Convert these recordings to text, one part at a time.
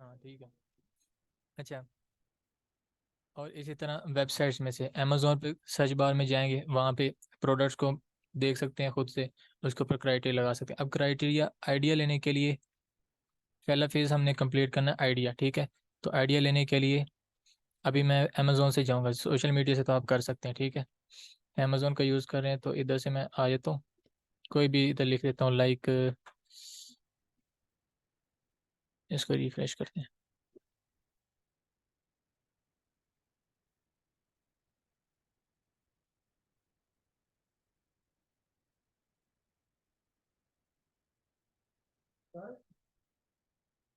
हाँ ठीक है। अच्छा, और इसी तरह वेबसाइट्स में से अमेज़ोन पे सर्च बार में जाएंगे, वहाँ पे प्रोडक्ट्स को देख सकते हैं खुद से, उसके ऊपर क्राइटेरिया लगा सकते हैं। अब क्राइटेरिया आइडिया लेने के लिए पहला फेज़ हमने कंप्लीट करना है आइडिया, ठीक है। तो आइडिया लेने के लिए अभी मैं अमेज़ोन से जाऊँगा, सोशल मीडिया से तो आप कर सकते हैं, ठीक है। अमेज़ोन का यूज़ कर रहे हैं तो इधर से मैं आ जाता हूँ, कोई भी इधर लिख देता हूँ, लाइक इसको रिफ्रेश करते हैं।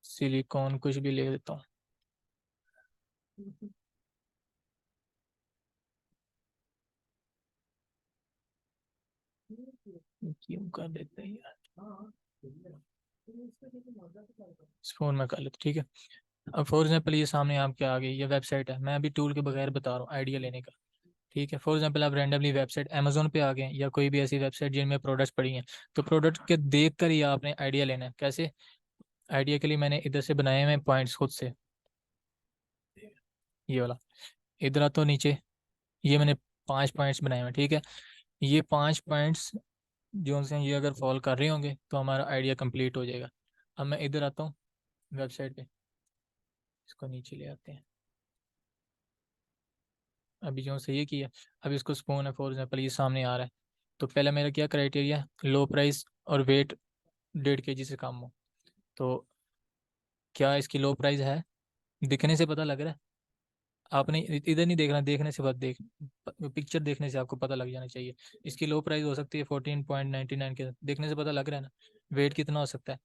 सिलिकॉन कुछ भी लिख देता हूँ। क्यों कर देते हैं यार, इस फोन में कर लेते, ठीक है। अब फॉर एग्जाम्पल ये सामने आपके आ गई, ये वेबसाइट है, मैं अभी टूल के बगैर बता रहा हूँ आइडिया लेने का, ठीक है। फॉर एग्जाम्पल आप रैंडमली वेबसाइट अमेजोन पे आ गए या कोई भी ऐसी वेबसाइट जिनमें प्रोडक्ट्स पड़ी हैं, तो प्रोडक्ट के देख कर ही आपने आइडिया लेना है। कैसे? आइडिया के लिए मैंने इधर से बनाए हुए पॉइंट्स खुद से, ये वाला, इधर आता हूँ नीचे, ये मैंने 5 पॉइंट्स बनाए हुए हैं, ठीक है। ये 5 पॉइंट्स जो से ये अगर फॉलो कर रहे होंगे तो हमारा आइडिया कंप्लीट हो जाएगा। अब मैं इधर आता हूँ वेबसाइट पे, इसको नीचे ले आते हैं। अभी जो से ये किया, अब इसको स्पून है फॉर एग्जाम्पल, ये सामने आ रहा है। तो पहले मेरा क्या क्राइटेरिया, लो प्राइस और वेट 1.5 kg से कम हो। तो क्या इसकी लो प्राइस है? दिखने से पता लग रहा है। आपने इधर नहीं देखना, देखने से बात देख, पिक्चर देखने से आपको पता लग जाना चाहिए। इसकी लो प्राइस हो सकती है 14.99 के, देखने से पता लग रहा है ना। वेट कितना हो सकता है?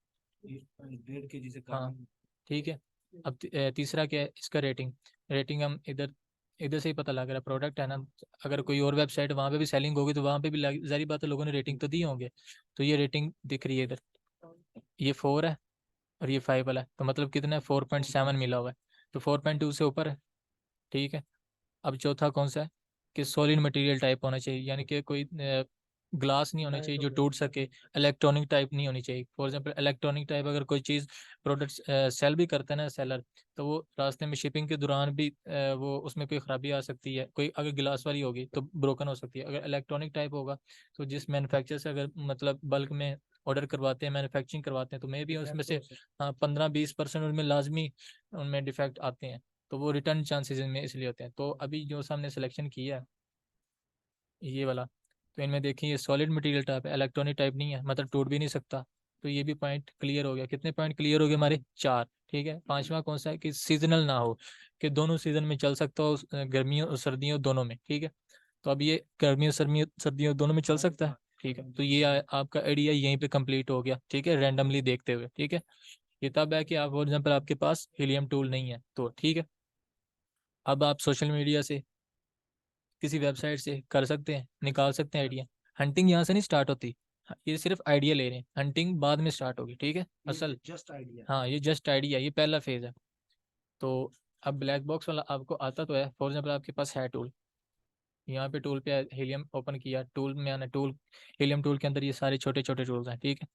1.5 kg से कम। हाँ ठीक है। अब तीसरा क्या है इसका, रेटिंग। रेटिंग हम इधर, इधर से ही पता लग रहा है, प्रोडक्ट है ना। अगर कोई और वेबसाइट वहाँ पे भी सेलिंग होगी तो वहाँ पे भी जारी बात है, लोगों ने रेटिंग तो दी होंगे। तो ये रेटिंग दिख रही है इधर, ये 4 है और ये 5 वाला है, तो मतलब कितना है, 4.7 मिला हुआ है। तो 4.2 से ऊपर है, ठीक है। अब चौथा कौन सा है कि सॉलिड मटेरियल टाइप होना चाहिए, यानी कि कोई ग्लास नहीं होना चाहिए जो टूट सके। इलेक्ट्रॉनिक टाइप नहीं होनी चाहिए। फॉर एग्जांपल इलेक्ट्रॉनिक टाइप अगर कोई चीज़ प्रोडक्ट सेल भी करता है ना सेलर, तो वो रास्ते में शिपिंग के दौरान भी वो उसमें कोई ख़राबी आ सकती है। कोई अगर गिलास वाली होगी तो ब्रोकन हो सकती है। अगर इलेक्ट्रॉनिक टाइप होगा तो जिस मैन्युफैक्चर से अगर मतलब बल्क में ऑर्डर करवाते हैं, मैन्युफैक्चरिंग करवाते हैं, तो मे भी उसमें से हाँ 15-20% उनमें लाजमी उनमें डिफेक्ट आते हैं। तो वो रिटर्न चांसेस इनमें इसलिए होते हैं। तो अभी जो हमने सिलेक्शन किया है ये वाला, तो इनमें देखिए ये सॉलिड मटेरियल टाइप है, इलेक्ट्रॉनिक टाइप नहीं है, मतलब टूट भी नहीं सकता। तो ये भी पॉइंट क्लियर हो गया। कितने पॉइंट क्लियर हो गए हमारे? 4, ठीक है। पांचवा कौन सा है कि सीजनल ना हो, कि दोनों सीजन में चल सकता हो, गर्मियों और सर्दियों दोनों में, ठीक है। तो अब ये गर्मियों सर्दियों सर्दियों दोनों में चल सकता है, ठीक है। तो ये आपका आइडिया यहीं पे कंप्लीट हो गया, ठीक है, रैंडमली देखते हुए, ठीक है। ये तब है कि आप फॉर एग्जाम्पल आपके पास हीलियम टूल नहीं है तो, ठीक है। अब आप सोशल मीडिया से, किसी वेबसाइट से कर सकते हैं, निकाल सकते हैं आइडिया। हंटिंग यहाँ से नहीं स्टार्ट होती, ये सिर्फ आइडिया ले रहे हैं, हंटिंग बाद में स्टार्ट होगी, ठीक है। असल जस्ट आइडिया, हाँ ये जस्ट आइडिया, ये पहला फेज है। तो अब ब्लैक बॉक्स वाला आपको आता तो है, फॉर एग्जाम्पल आपके पास है टूल, यहाँ पे टूल पे हीलियम ओपन किया, टूल में आना, टूल हीलियम टूल के अंदर ये सारे छोटे छोटे टूल्स हैं, ठीक है।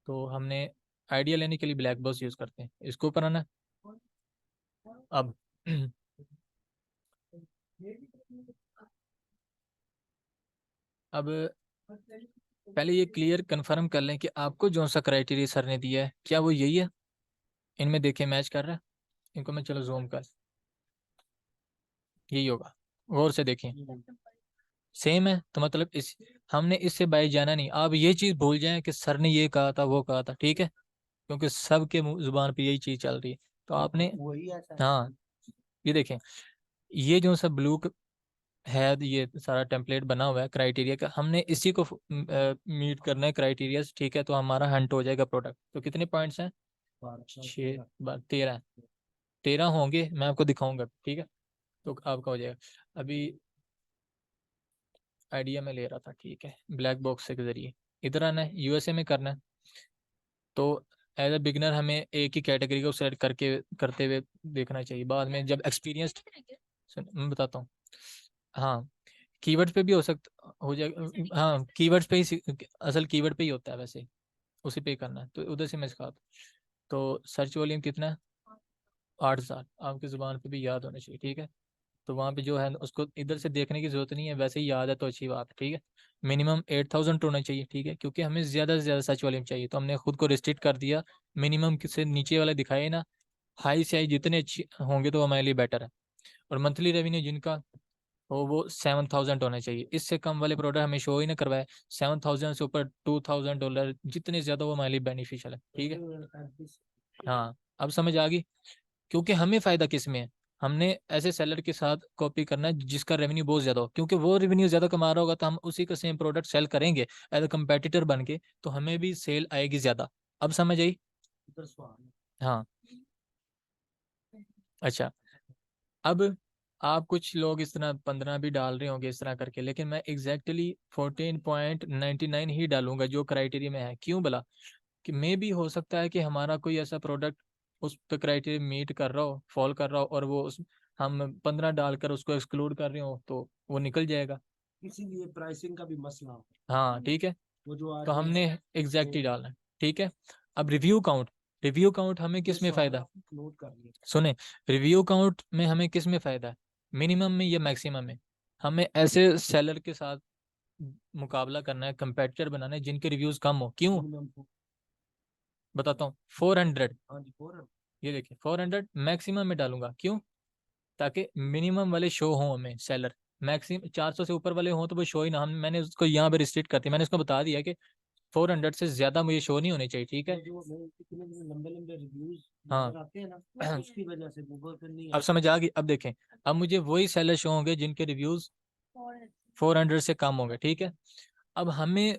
तो हमने आइडिया लेने के लिए ब्लैक बॉक्स यूज़ करते हैं, इसको ऊपर आना। अब अब पहले ये क्लियर कंफर्म कर लें कि आपको जो सा क्राइटेरिया सर ने दिया है क्या वो यही है, इनमें देखें मैच कर रहा है। इनको मैं चलो जूम कर, यही होगा, गौर से देखें, सेम है। तो मतलब इस, हमने इससे बाई जाना नहीं। आप ये चीज़ भूल जाएं कि सर ने ये कहा था वो कहा था, ठीक है, क्योंकि सबके जुबान पे यही चीज़ चल रही है। तो आपने, हाँ ये देखें, ये जो सा ब्लू है, ये सारा टेम्पलेट बना हुआ है क्राइटेरिया का, हमने इसी को मीट करना है क्राइटेरिया, ठीक है। तो हमारा हंट हो जाएगा प्रोडक्ट। तो कितने पॉइंट्स हैं? 13, 13 होंगे, मैं आपको दिखाऊंगा, ठीक है। तो आपका हो जाएगा। अभी आइडिया में ले रहा था, ठीक है, ब्लैक बॉक्स के जरिए इधर आना है, यूएसए में करना है। तो एज अ बिगनर हमें एक ही कैटेगरी को सेलेक्ट करके करते हुए देखना चाहिए, बाद में जब एक्सपीरियंस, मैं बताता हूँ। हाँ कीवर्ड पे भी हो सकता हो जाएगा, हाँ कीवर्ड्स पे ही असल कीवर्ड पे ही होता है वैसे, उसी पे ही करना है। तो उधर से मैं सिखाता हूँ। तो सर्च वॉल्यूम कितना है? 8,000 आपकी ज़ुबान पे भी याद होना चाहिए, ठीक है। तो वहाँ पे जो है उसको इधर से देखने की जरूरत नहीं है, वैसे ही याद है तो अच्छी बात है, ठीक है। मिनिमम 8,000 होना चाहिए, ठीक है, क्योंकि हमें ज़्यादा से ज़्यादा सच वॉल्यूम चाहिए, तो हमने खुद को रिस्ट्रिक्ट कर दिया। मिनिमम से नीचे वाले दिखाए ना, हाई से हाई जितने अच्छे होंगे तो हमारे लिए बेटर है। और मंथली रेवेन्यू जिनका हो वो 7,000 होना चाहिए, इससे कम वाले प्रोडक्ट हमें शो ही ना करवाए। 7,000 से ऊपर $2,000 जितने ज़्यादा वो हमारे लिए बेनिफिशियल है, ठीक है। हाँ, अब समझ आ गई। क्योंकि हमें फ़ायदा किस में है, हमने ऐसे सेलर के साथ कॉपी करना है जिसका रेवेन्यू बहुत ज़्यादा हो, क्योंकि वो रेवेन्यू ज़्यादा कमा रहा होगा तो हम उसी का सेम प्रोडक्ट सेल करेंगे एज अ कंपेटिटर बन के, तो हमें भी सेल आएगी ज़्यादा। अब समझ आई। हाँ। अच्छा, अब आप कुछ लोग इस तरह 15 भी डाल रहे होंगे इस तरह करके, लेकिन मैं एग्जैक्टली 14.99 ही डालूंगा जो क्राइटेरिया में है। क्यों भला? कि मे भी हो सकता है कि हमारा कोई ऐसा प्रोडक्ट उस पे क्राइटेरिया मीट कर रहा हो, फॉल कर रहा हो, और वो उस हम 15 डालकर उसको एक्सक्लूड कर रहे हो तो वो निकल जाएगा। इसीलिए प्राइसिंग का भी मसला हो। हाँ, ठीक है। वो जो तो आज हमने एग्जैक्ट ही डालना है, ठीक है। अब रिव्यू काउंट, रिव्यू काउंट हमें किस में फ़ायदा है? नोट कर लिया। सुने, रिव्यू काउंट में हमें किस में फ़ायदा है, मिनिमम में या मैक्सिमम में? हमें ऐसे सेलर के साथ मुकाबला करना है, कंपेटिटर बनाना है जिनके रिव्यूज़ कम हो। क्यों? मिनिमम बताता हूँ, 400। हाँ जी 400। ये देखिए 400 मैक्सिमम में डालूंगा, क्यों? ताकि मिनिमम वाले शो हों हमें सेलर, मैक्सिमम 400 से ऊपर वाले हों तो वो शो ही ना, हम मैंने उसको यहाँ पे रिस्ट्रिक्ट करती, मैंने उसको बता दिया कि 400 से ज्यादा मुझे शो नहीं होने चाहिए, ठीक है। जो इतने लंबे लंबे रिव्यूज हाँ। नजर आते हैं ना, उसकी वजह से गूगल पे नहीं अब आता। समझ आ गई। अब देखें, अब मुझे वही सेलर शो होंगे जिनके रिव्यूज 400 से कम होंगे, ठीक है। अब हमें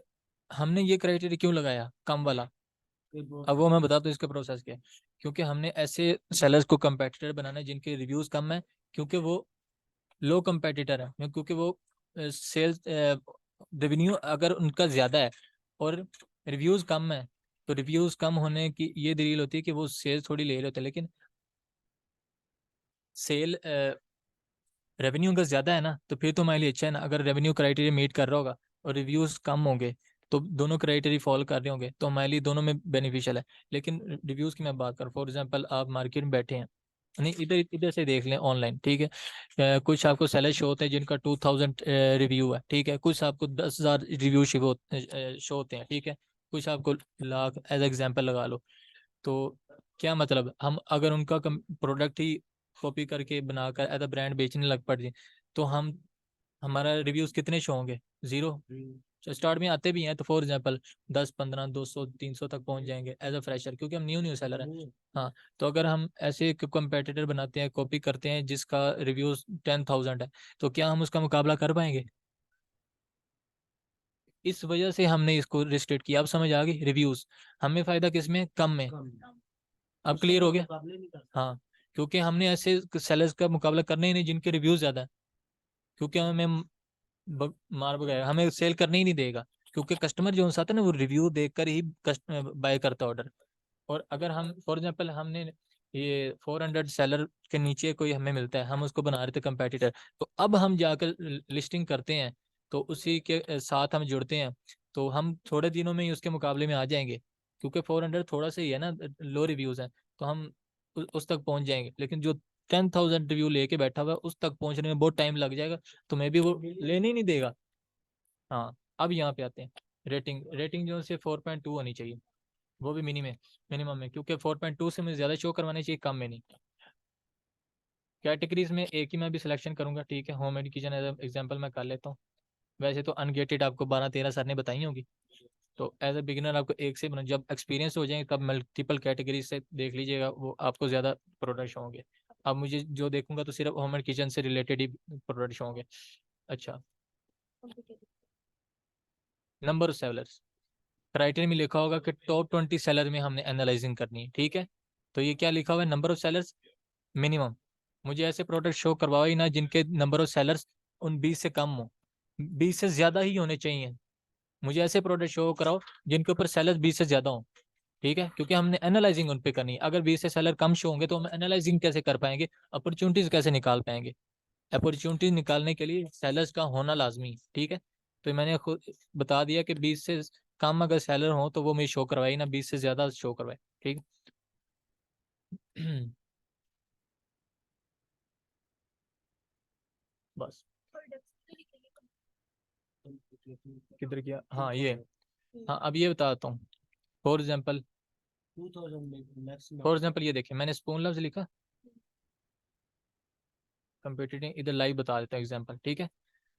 हमने ये क्राइटेरिया क्यों लगाया कम वाला? अब वो मैं बताता हूँ इसका प्रोसेस क्या है। क्योंकि हमने ऐसे सेलर्स को कंपेटिटर बनाना है जिनके रिव्यूज कम है, क्योंकि वो लो कंपेटिटर है, क्योंकि वो सेल्स रेवेन्यू अगर उनका ज़्यादा है और रिव्यूज़ कम है, तो रिव्यूज़ कम होने की ये दलील होती है कि वो सेल्स थोड़ी ले रहे होते हैं, लेकिन सेल रेवेन्यू अगर ज़्यादा है ना तो फिर तो हमारे लिए अच्छा है ना। अगर रेवेन्यू क्राइटेरिया मीट कर रहा होगा और रिव्यूज़ कम होंगे तो दोनों क्राइटेरिया फॉलो कर रहे होंगे तो हमारे लिए दोनों में बेनिफिशियल है। लेकिन रिव्यूज़ की मैं बात करूँ, फॉर एग्जांपल आप मार्केट में बैठे हैं, नहीं इधर इधर से देख लें ऑनलाइन, ठीक है। कुछ आपको सेलर शो होते हैं जिनका 2,000 रिव्यू है, ठीक है। कुछ आपको 10,000 रिव्यू शो होते हैं, ठीक है। कुछ आपको लाख, एज एग्जाम्पल लगा लो। तो क्या मतलब, हम अगर उनका प्रोडक्ट ही कॉपी करके बनाकर एज अ ब्रांड बेचने लग पड़े तो हम हमारा रिव्यूज कितने शो होंगे? जीरो। स्टार्ट में आते भी हैं तो फॉर एग्जांपल 10, 15, 200, 300 तक पहुंच जाएंगे एज अ फ्रेशर, क्योंकि हम न्यू न्यू सेलर हैं। हाँ। तो अगर हम ऐसे कंपेटिटर बनाते हैं, कॉपी करते हैं जिसका रिव्यूज 10,000 है, तो क्या हम उसका मुकाबला कर पाएंगे? इस वजह से हमने इसको रिस्ट्रिक्ट किया। अब समझ आ गई। रिव्यूज हमें फायदा किस में, कम में। अब क्लियर हो गया। हाँ, क्योंकि हमने ऐसे सेलर्स का मुकाबला करना ही नहीं जिनके रिव्यूज ज्यादा है, क्योंकि हमें मार भगाएगा, हमें सेल करने ही नहीं देगा। क्योंकि कस्टमर जो आता है ना वो रिव्यू देखकर ही बाय करता है ऑर्डर। और अगर हम फॉर एग्जांपल हमने ये 400 सेलर के नीचे कोई हमें मिलता है, हम उसको बना रहे थे कंपेटिटर, तो अब हम जाकर लिस्टिंग करते हैं तो उसी के साथ हम जुड़ते हैं, तो हम थोड़े दिनों में ही उसके मुकाबले में आ जाएंगे। क्योंकि 400 थोड़ा सा ही है ना, लो रिव्यूज हैं, तो हम उस तक पहुंच जाएंगे। लेकिन जो 10,000 रिव्यू लेके बैठा हुआ है उस तक पहुंचने में बहुत टाइम लग जाएगा, तो मैं भी वो लेने ही नहीं देगा। हाँ। अब यहाँ पे आते हैं। रेटिंग, रेटिंग जो है 4.2 होनी चाहिए, वो भी मिनिमम में, क्योंकि 4.2 से मुझे ज़्यादा शो करवाने चाहिए, कम में नहीं। कैटेगरीज में एक ही मैं भी सिलेक्शन करूंगा, ठीक है। Home made kitchen as example मैं कर लेता हूँ। वैसे तो अनगेटेड आपको 12-13 सर ने बताई होगी, तो एज ए बिगिनर आपको एक से बना, जब एक्सपीरियंस हो जाएंगे तब मल्टीपल कैटेगरीज से देख लीजिएगा, वो आपको ज़्यादा प्रोडक्ट शो होंगे। अब मुझे जो देखूंगा तो सिर्फ होम एड किचन से रिलेटेड ही प्रोडक्ट शो होंगे। अच्छा, नंबर ऑफ सेलर्स, क्राइटेरिया में लिखा होगा कि टॉप 20 सेलर में हमने एनालाइजिंग करनी है, ठीक है। तो ये क्या लिखा हुआ है, नंबर ऑफ सेलर्स मिनिमम। मुझे ऐसे प्रोडक्ट शो करवाओ ही ना जिनके नंबर ऑफ सेलर्स उन 20 से कम हो, 20 से ज्यादा ही होने चाहिए। मुझे ऐसे प्रोडक्ट शो कराओ जिनके ऊपर सेलर्स 20 से ज्यादा हो, ठीक है। क्योंकि हमने एनालाइजिंग उन पे करनी है। अगर 20 से सेलर कम शो होंगे तो हम एनालाइजिंग कैसे कर पाएंगे, अपॉर्चुनिटीज कैसे निकाल पाएंगे? अपॉर्चुनिटीज निकालने के लिए सेलर्स का होना लाजमी है, ठीक है। तो मैंने खुद बता दिया कि 20 से कम अगर सेलर हो तो वो मुझे शो करवाए ना, 20 से ज्यादा शो करवाए, ठीक है। बस किधर किया, हाँ ये, हाँ अब ये बताता हूँ। फॉर एग्जाम्पल 2000 में मैक्सिमम। फॉर एग्जाम्पल ये देखिए, मैंने स्पून लफ्ज लिखा, कंपटीटिव, इधर लाइव बता देता हूँ एग्जाम्पल, ठीक है।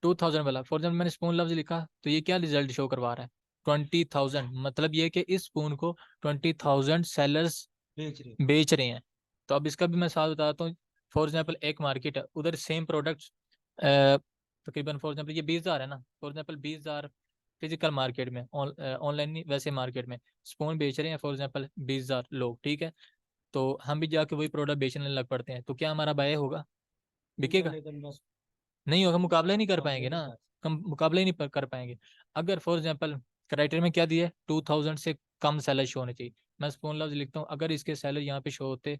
2000 वाला फॉर एग्जाम्पल मैंने स्पून लफ्ज लिखा, तो ये क्या रिजल्ट शो करवा रहा है, 20,000, मतलब ये कि इस स्पून को 20,000 सेलर्स बेच रहे हैं। तो अब इसका भी मैं साथ बताता हूँ। फॉर एग्जाम्पल एक मार्केट है, उधर सेम प्रोडक्ट्स तकरीबन फॉर एग्जाम्पल ये 20,000 है ना, फॉर एग्जाम्पल 20,000 फिजिकल मार्केट में, ऑनलाइन नहीं वैसे मार्केट में स्पून बेच रहे हैं फॉर एग्जाम्पल 20,000 लोग, ठीक है। तो हम भी जाके वही प्रोडक्ट बेचने लग पड़ते हैं, तो क्या हमारा बाय होगा, बिकेगा? नहीं होगा, मुकाबला ही नहीं कर पाएंगे ना, कम मुकाबला ही नहीं कर पाएंगे। अगर फॉर एग्जाम्पल क्राइटेरिया में क्या दिया है, 2,000 से कम सेलर शो होने चाहिए, मैं स्पून लफ्ज लिखता हूँ, अगर इसके सेलर यहाँ पे शो होते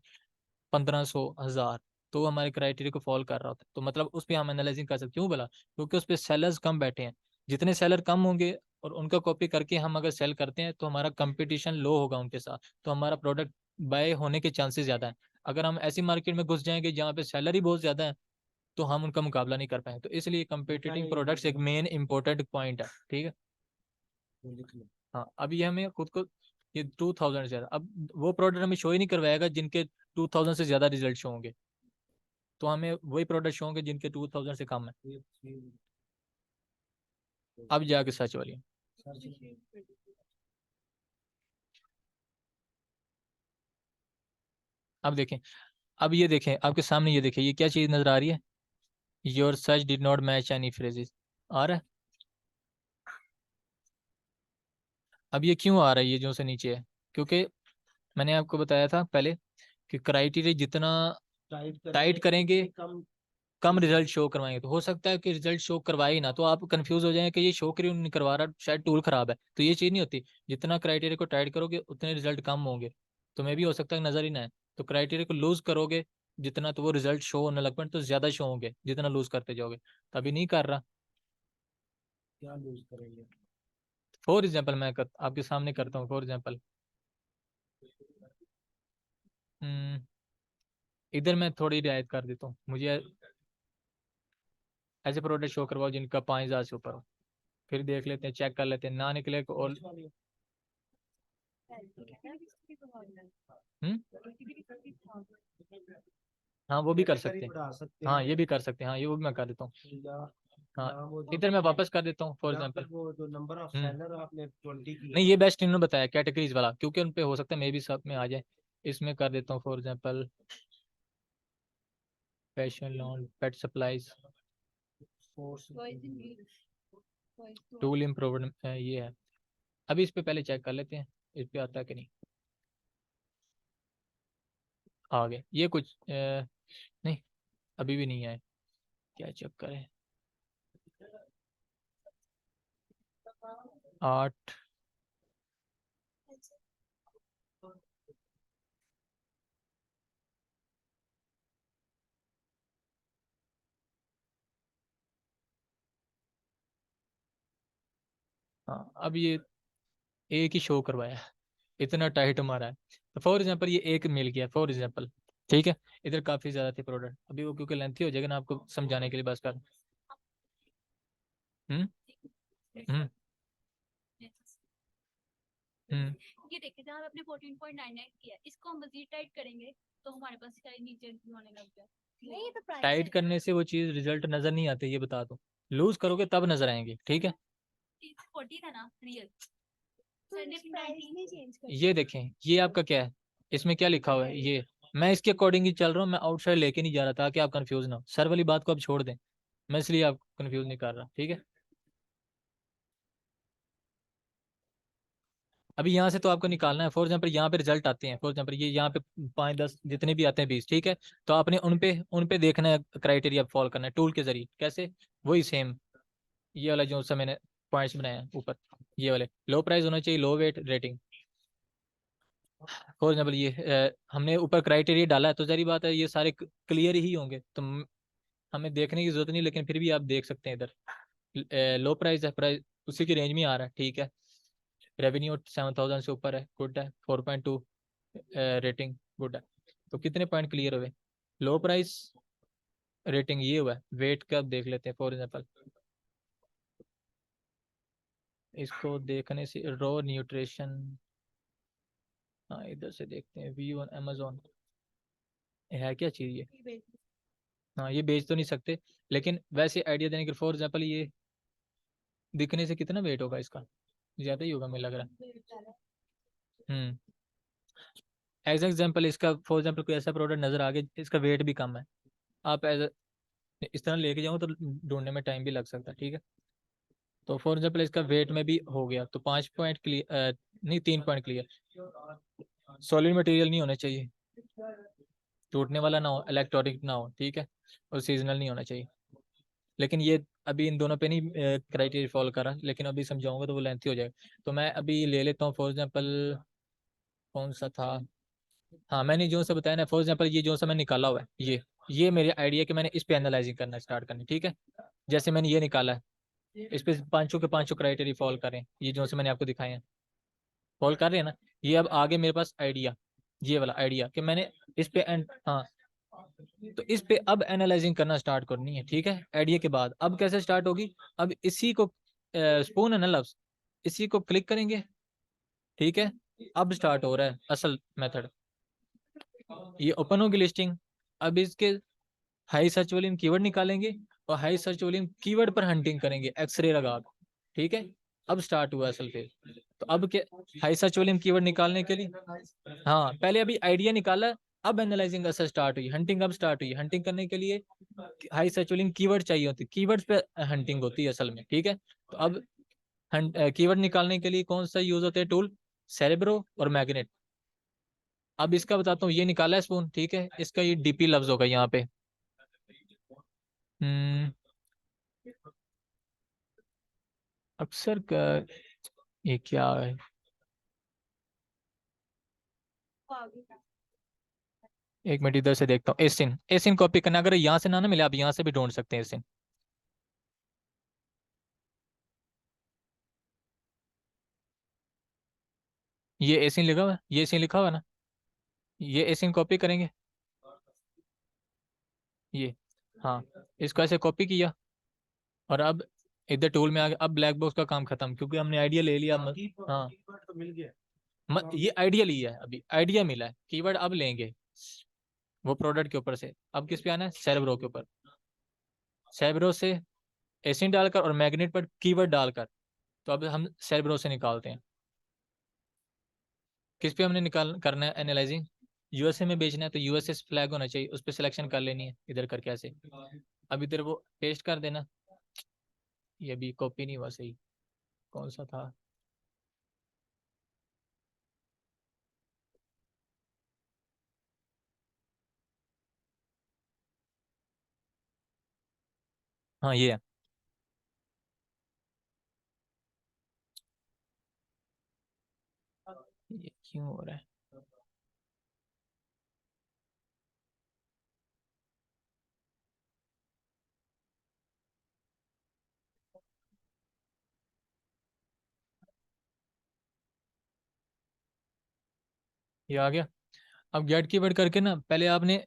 1,500 1000, तो हमारे क्राइटेरिया को फॉलो कर रहा होता है, तो मतलब उस पर हम एनालाइजिंग कर सकते, क्यों बोला, क्योंकि उस पर सेलर्स कम बैठे हैं। जितने सेलर कम होंगे और उनका कॉपी करके हम अगर सेल करते हैं, तो हमारा कंपटीशन लो होगा उनके साथ, तो हमारा प्रोडक्ट बाय होने के चांसेस ज़्यादा है। अगर हम ऐसी मार्केट में घुस जाएंगे जहाँ पे सेलर ही बहुत ज़्यादा है, तो हम उनका मुकाबला नहीं कर पाएंगे। तो इसलिए कंपटीटिव प्रोडक्ट्स एक मेन इंपॉर्टेंट पॉइंट है, ठीक है। हाँ अब ये हमें खुद को, ये 2,000 से ज़्यादा, अब वो प्रोडक्ट हमें शो ही नहीं करवाएगा जिनके 2,000 से ज़्यादा रिजल्ट शो होंगे, तो हमें वही प्रोडक्ट शो होंगे जिनके 2,000 से कम है। अब जाके सच वाली, अब देखें, अब ये देखें आपके सामने, ये देखें ये क्या चीज़ नजर आ रही है, your search did not match any phrases, आ रहा है। अब ये क्यों आ रहा है, ये जो से नीचे है, क्योंकि मैंने आपको बताया था पहले कि क्राइटेरिया जितना टाइट करेंगे कम रिजल्ट शो करवाएंगे, तो हो सकता है कि रिजल्ट शो करवाए ही ना, तो आप कंफ्यूज हो जाएं कि ये शो क्यों नहीं करवा रहा, शायद टूल खराब है, तो ये चीज़ नहीं होती। जितना क्राइटेरिया को टाइट करोगे उतने रिजल्ट कम होंगे, तो मे भी हो सकता है नजर ही ना है। तो क्राइटेरिया को लूज करोगे जितना, तो वो रिजल्ट शो होने लग पड़े, तो ज्यादा शो होंगे जितना लूज करते जाओगे, तभी नहीं कर रहा। क्या लूज करेंगे? फॉर एग्जाम्पल आपके सामने करता हूँ, फॉर एग्जाम्पल इधर मैं थोड़ी रियायत कर देता हूँ, मुझे ऐसे प्रोडक्ट शो करवाओ जिनका 5,000 से ऊपर हो, फिर देख लेते हैं, चेक कर लेते हैं, ना निकले और हम्म, हाँ वो भी कर सकते हैं, हाँ ये भी कर सकते हैं, हाँ ये वो भी मैं कर देता हूँ। हाँ इधर मैं वापस कर देता हूँ फॉर एग्जाम्पल, वो जो नंबर ऑफ सेलर आपने 20 की, नहीं ये बेस्ट इन्होंने बताया कैटेगरीज वाला, क्योंकि उन पे हो सकता है मे भी सब में आ जाए। इसमें कर देता हूँ for example fashion lawn, pet supplies, tool improvement, ये है। अभी इस पे पहले चेक कर लेते हैं, इस पे आता है कि नहीं, आगे ये कुछ नहीं, अभी भी नहीं आए, क्या चक्कर है। 8, हाँ अब ये एक ही शो करवाया, इतना टाइट मारा है। तो फॉर एग्जाम्पल ये एक मिल गया फॉर एग्जाम्पल, ठीक है। इधर काफी ज्यादा थे प्रोडक्ट, अभी वो क्योंकि लेंथी हो जाएगा ना आपको समझाने के लिए, बस कर। हम्म हम्म हम्म ये देखिए जहाँ आपने 14.99 किया, इसको हम मजीद टाइट करेंगे तो हमारे पास शायद नीचे होने लग जाए। नहीं ये तो प्राइस टाइट करने से वो चीज रिजल्ट नजर नहीं आते, ये बता दो, लूज करोगे तब नजर आएंगे, ठीक है। 40 था ना रियल, सर ने प्राइस नहीं चेंज कर, ये देखें, ये आपका क्या है, इसमें क्या लिखा हुआ है, ये मैं इसके अकॉर्डिंग ही चल रहा हूँ, मैं आउटसाइड लेके नहीं जा रहा, ताकि आप कंफ्यूज ना हो, सर वाली बात को आप छोड़ दें, मैं इसलिए आप कंफ्यूज नहीं कर रहा, ठीक है। अभी यहाँ से तो आपको निकालना है, फॉर एग्जाम्पल यहाँ पे रिजल्ट आते हैं, फॉर एग्जाम्पल ये यहाँ पे 5 10 जितने भी आते हैं 20, ठीक है। तो आपने उन पे देखना है, क्राइटेरिया फॉलो करना है टूल के जरिए, कैसे, वही सेम ये वाला जो सा मैंने पॉइंट्स बनाए हैं ऊपर, ये वाले लो प्राइस होना चाहिए, लो वेट रेटिंग। फॉर एग्जाम्पल ये हमने ऊपर क्राइटेरिया डाला है, तो जरी बात है ये सारे क्लियर ही होंगे, तो हमें देखने की जरूरत नहीं, लेकिन फिर भी आप देख सकते हैं इधर लो प्राइस है, प्राइस उसी की रेंज में आ रहा है, ठीक है। रेवेन्यू 7,000 से ऊपर है, गुड है, 4.2 रेटिंग, गुड है। तो कितने पॉइंट क्लियर हुए, लो प्राइस रेटिंग ये हुआ है। वेट का देख लेते हैं फॉर एग्जाम्पल, इसको देखने से रॉ न्यूट्रिशन, हाँ इधर से देखते हैं, व्यू ऑन अमेजोन है क्या चीज़ ये। हाँ ये बेच तो नहीं सकते, लेकिन वैसे आइडिया देने के फॉर एग्जाम्पल ये दिखने से कितना वेट होगा इसका, ज़्यादा ही होगा मुझे लग रहा है। एज एग्जाम्पल इसका फॉर एग्जाम्पल कोई ऐसा प्रोडक्ट नज़र आ गया इसका वेट भी कम है, आप एज इस तरह लेके जाओ तो ढूंढने में टाइम भी लग सकता है, ठीक है। तो फॉर एग्जाम्पल इसका वेट में भी हो गया, तो 5 पॉइंट क्लियर, नहीं 3 पॉइंट क्लियर। सॉलिड मटेरियल नहीं होना चाहिए, टूटने वाला ना हो, इलेक्ट्रॉनिक ना हो, ठीक है, और सीजनल नहीं होना चाहिए। लेकिन ये अभी इन दोनों पे नहीं क्राइटेरिया फॉलो कर रहा, लेकिन अभी समझाऊंगा तो वो लेंथी हो जाएगा। तो मैं अभी ले लेता हूँ फॉर एग्जाम्पल, कौन सा था, हाँ मैंने जो सा बताया ना, फॉर एग्जाम्पल ये जो सा मैंने निकाला हुआ है, ये मेरे आइडिया कि मैंने इस पे एनालाइजिंग करना स्टार्ट करनी, ठीक है। जैसे मैंने ये निकाला है, इस पे पांचों के पांचों क्राइटेरिया फॉलो करें, ये जो से मैंने आपको दिखाए हैं फॉलो कर रहे हैं ना। ये अब आगे मेरे पास आइडिया, ये वाला आइडिया कि मैंने इस पे हाँ, तो इस पे अब एनालाइजिंग करना स्टार्ट करनी है, ठीक है। आइडिया के बाद अब कैसे स्टार्ट होगी, अब इसी को स्पून है ना लफ्ज, इसी को क्लिक करेंगे, ठीक है। अब स्टार्ट हो रहा है असल मेथड, ये ओपन होगी लिस्टिंग। अब इसके हाई सर्च वॉल्यूम कीवर्ड निकालेंगे और हाई सर्च वॉल्यूम कीवर्ड पर हंटिंग करेंगे एक्सरे लगा के, ठीक है। अब स्टार्ट हुआ असल फेज। तो अब क्या, हाई सर्च वॉल्यूम कीवर्ड निकालने के लिए, हाँ पहले अभी आइडिया निकाला, अब एनालाइजिंग असल स्टार्ट हुई, हंटिंग अब स्टार्ट हुई। हंटिंग करने के लिए हाई सर्च वॉल्यूम कीवर्ड चाहिए होती, कीवर्ड्स पे हंटिंग होती है असल में, ठीक है। तो अब कीवर्ड निकालने के लिए कौन सा यूज होता है टूल, सेरेब्रो और मैग्नेट। अब इसका बताता हूँ, ये निकाला है स्पून, ठीक है, इसका ये डीपी लफ्ज होगा यहाँ पे। हम्म, अक्सर का ये क्या है, एक मिनट इधर से देखता हूँ, एसिन, एसिन कॉपी करना, अगर यहाँ से ना मिले आप यहाँ से भी ढूंढ सकते हैं एसिन। ये एसिन लिखा हुआ है, ये एसिन लिखा हुआ है ना, ये एसिन कॉपी करेंगे, ये, हाँ इसको ऐसे कॉपी किया, और अब इधर टूल में आ गया। अब ब्लैक बॉक्स का काम खत्म, क्योंकि हमने आइडिया ले लिया। हाँ कीवर्ड तो मिल गया। ये आइडिया लिया है, अभी आइडिया मिला है, कीवर्ड अब लेंगे वो प्रोडक्ट के ऊपर से। अब किस पे आना है, सेरेब्रो के ऊपर, सेरेब्रो से एसिन डालकर और मैग्नेट पर कीवर्ड डालकर। तो अब हम सेरेब्रो से निकालते हैं, किस पे हमने निकाल करना है एनालाइजिंग, यूएसए में बेचना है तो यूएसए फ्लैग होना चाहिए, उस पर सिलेक्शन कर लेनी है इधर करके ऐसे। अब इधर वो पेस्ट कर देना, ये भी कॉपी नहीं हुआ सही, कौन सा था, हाँ ये है। ये क्यों हो रहा है, ये आ गया। अब गेट कीवर्ड करके ना पहले आपने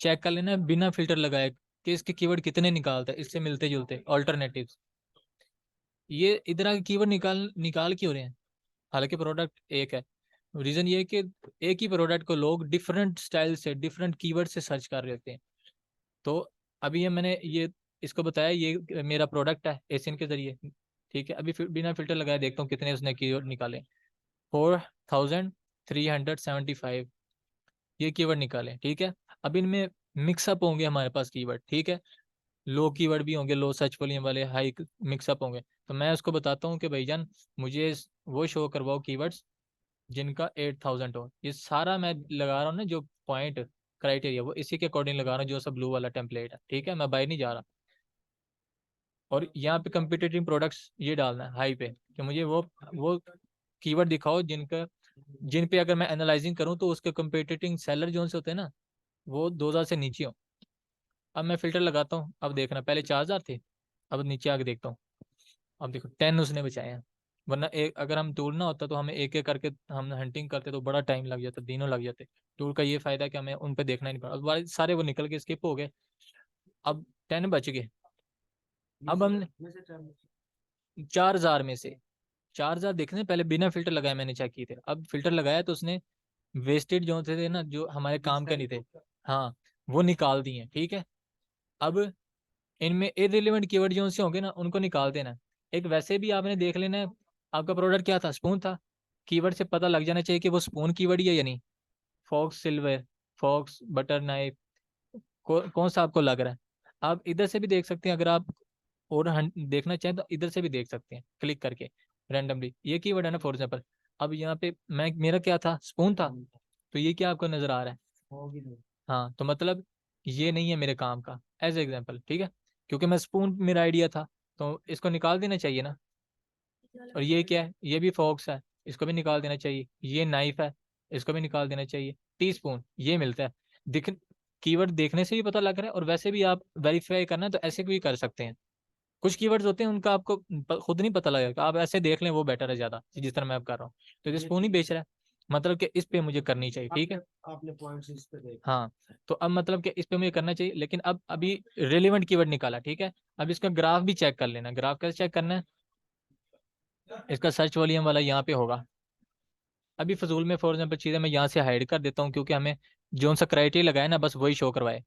चेक कर लेना है बिना फिल्टर लगाए कि इसके कीवर्ड कितने निकालता है, इससे मिलते जुलते ऑल्टरनेटिव्स। ये इधर आके कीवर्ड निकाल निकाल क्यों रहे हैं, हालांकि प्रोडक्ट एक है। रीजन ये है कि एक ही प्रोडक्ट को लोग डिफरेंट स्टाइल से डिफरेंट कीवर्ड से सर्च कर रहे होते हैं। तो अभी ये मैंने ये इसको बताया, ये मेरा प्रोडक्ट है एसियन के जरिए, ठीक है। अभी बिना फिल्टर लगाए देखता हूँ कितने उसने कीवर्ड निकाले, 4375 ये कीवर्ड निकाले, ठीक है। अब इनमें मिक्सअप होंगे हमारे पास कीवर्ड, ठीक है, लो कीवर्ड भी होंगे, लो सर्च वॉल्यूम वाले हाई मिक्सअप होंगे। तो मैं उसको बताता हूँ कि भाईजान मुझे वो शो करवाओ कीवर्ड्स जिनका 8000 हो। ये सारा मैं लगा रहा हूँ ना जो पॉइंट क्राइटेरिया, वो इसी के अकॉर्डिंग लगा रहा हूँ जो सब ब्लू वाला टेम्पलेट है, ठीक है, मैं बाय नहीं जा रहा। और यहाँ पे कंपटीटिव प्रोडक्ट्स ये डालना है हाई पे, कि मुझे वो कीवर्ड दिखाओ जिनका, जिन पे अगर मैं एनालाइजिंग करूँ तो उसके कंपटीटिव सेलर जो से होते हैं ना, वो 2000 से नीचे हो। अब मैं फिल्टर लगाता हूँ, अब देखना पहले 4000 थे, अब नीचे आके देखता हूँ, अब देखो 10 उसने बचाए हैं। वरना एक अगर हम टूल ना होता तो हमें एक एक करके हम हंटिंग करते तो बड़ा टाइम लग जाता, दिनों लग जाते। टूल का ये फायदा है कि हमें उन पे देखना ही नहीं पड़ा, अब सारे वो निकल के स्किप हो गए। अब 10 बच गए। अब हमने में से 4000 में से 4000 देखने पहले बिना फिल्टर लगाए मैंने चेक किए थे। अब फिल्टर लगाया तो उसने वेस्टेड जो थे ना, जो हमारे काम के नहीं थे, हाँ, वो निकाल दिए। ठीक है, अब इनमें इररिलेवेंट कीवर्ड जो से होंगे ना, उनको निकाल देना। एक वैसे भी आपने देख लेना है, आपका प्रोडक्ट क्या था, स्पून था, कीवर्ड से पता लग जाना चाहिए कि वो स्पून कीवर्ड ही है या नहीं। Faux silver, faux butter knife, कौन सा आपको लग रहा है। आप इधर से भी देख सकते हैं, अगर आप और देखना चाहें तो इधर से भी देख सकते हैं क्लिक करके रैंडमली। ये कीवर्ड है ना फॉर एग्जाम्पल। अब यहाँ पे मैं, मेरा क्या था, स्पून था, तो ये क्या आपको नजर आ रहा है, होगी नहीं। हाँ, तो मतलब ये नहीं है मेरे काम का, एज एग्जाम्पल। ठीक है, क्योंकि मैं स्पून मेरा आइडिया था, तो इसको निकाल देना चाहिए ना। और ये क्या है, ये भी फॉक्स है, इसको भी निकाल देना चाहिए। ये नाइफ है, इसको भी निकाल देना चाहिए। टी स्पून ये मिलता है। दिख कीवर्ड देखने से भी पता लग रहा है, और वैसे भी आप वेरीफाई करना है तो ऐसे भी कर सकते हैं। कुछ कीवर्ड्स होते हैं उनका आपको खुद नहीं पता लगेगा, आप ऐसे देख लें वो बेटर है ज्यादा, जिस तरह मैं अब कर रहा हूँ। तो ये ये स्पून ही बेच रहा है, मतलब कि इस पे मुझे करनी चाहिए। ठीक है, आपने पॉइंट्स इस पे देखे। हाँ, तो अब मतलब कि इस पे मुझे करना चाहिए, लेकिन अब अभी रेलिवेंट कीवर्ड निकाला। ठीक है, अब इसका ग्राफ भी चेक कर लेना। ग्राफ कैसे चेक करना है, इसका सर्च वॉल्यूम वाला यहाँ पे होगा। अभी फजूल में फॉर एग्जाम्पल चीज़ें मैं यहाँ से हाइड कर देता हूँ, क्योंकि हमें जो सा क्राइटेरिया लगाया ना, बस वही शो करवाए।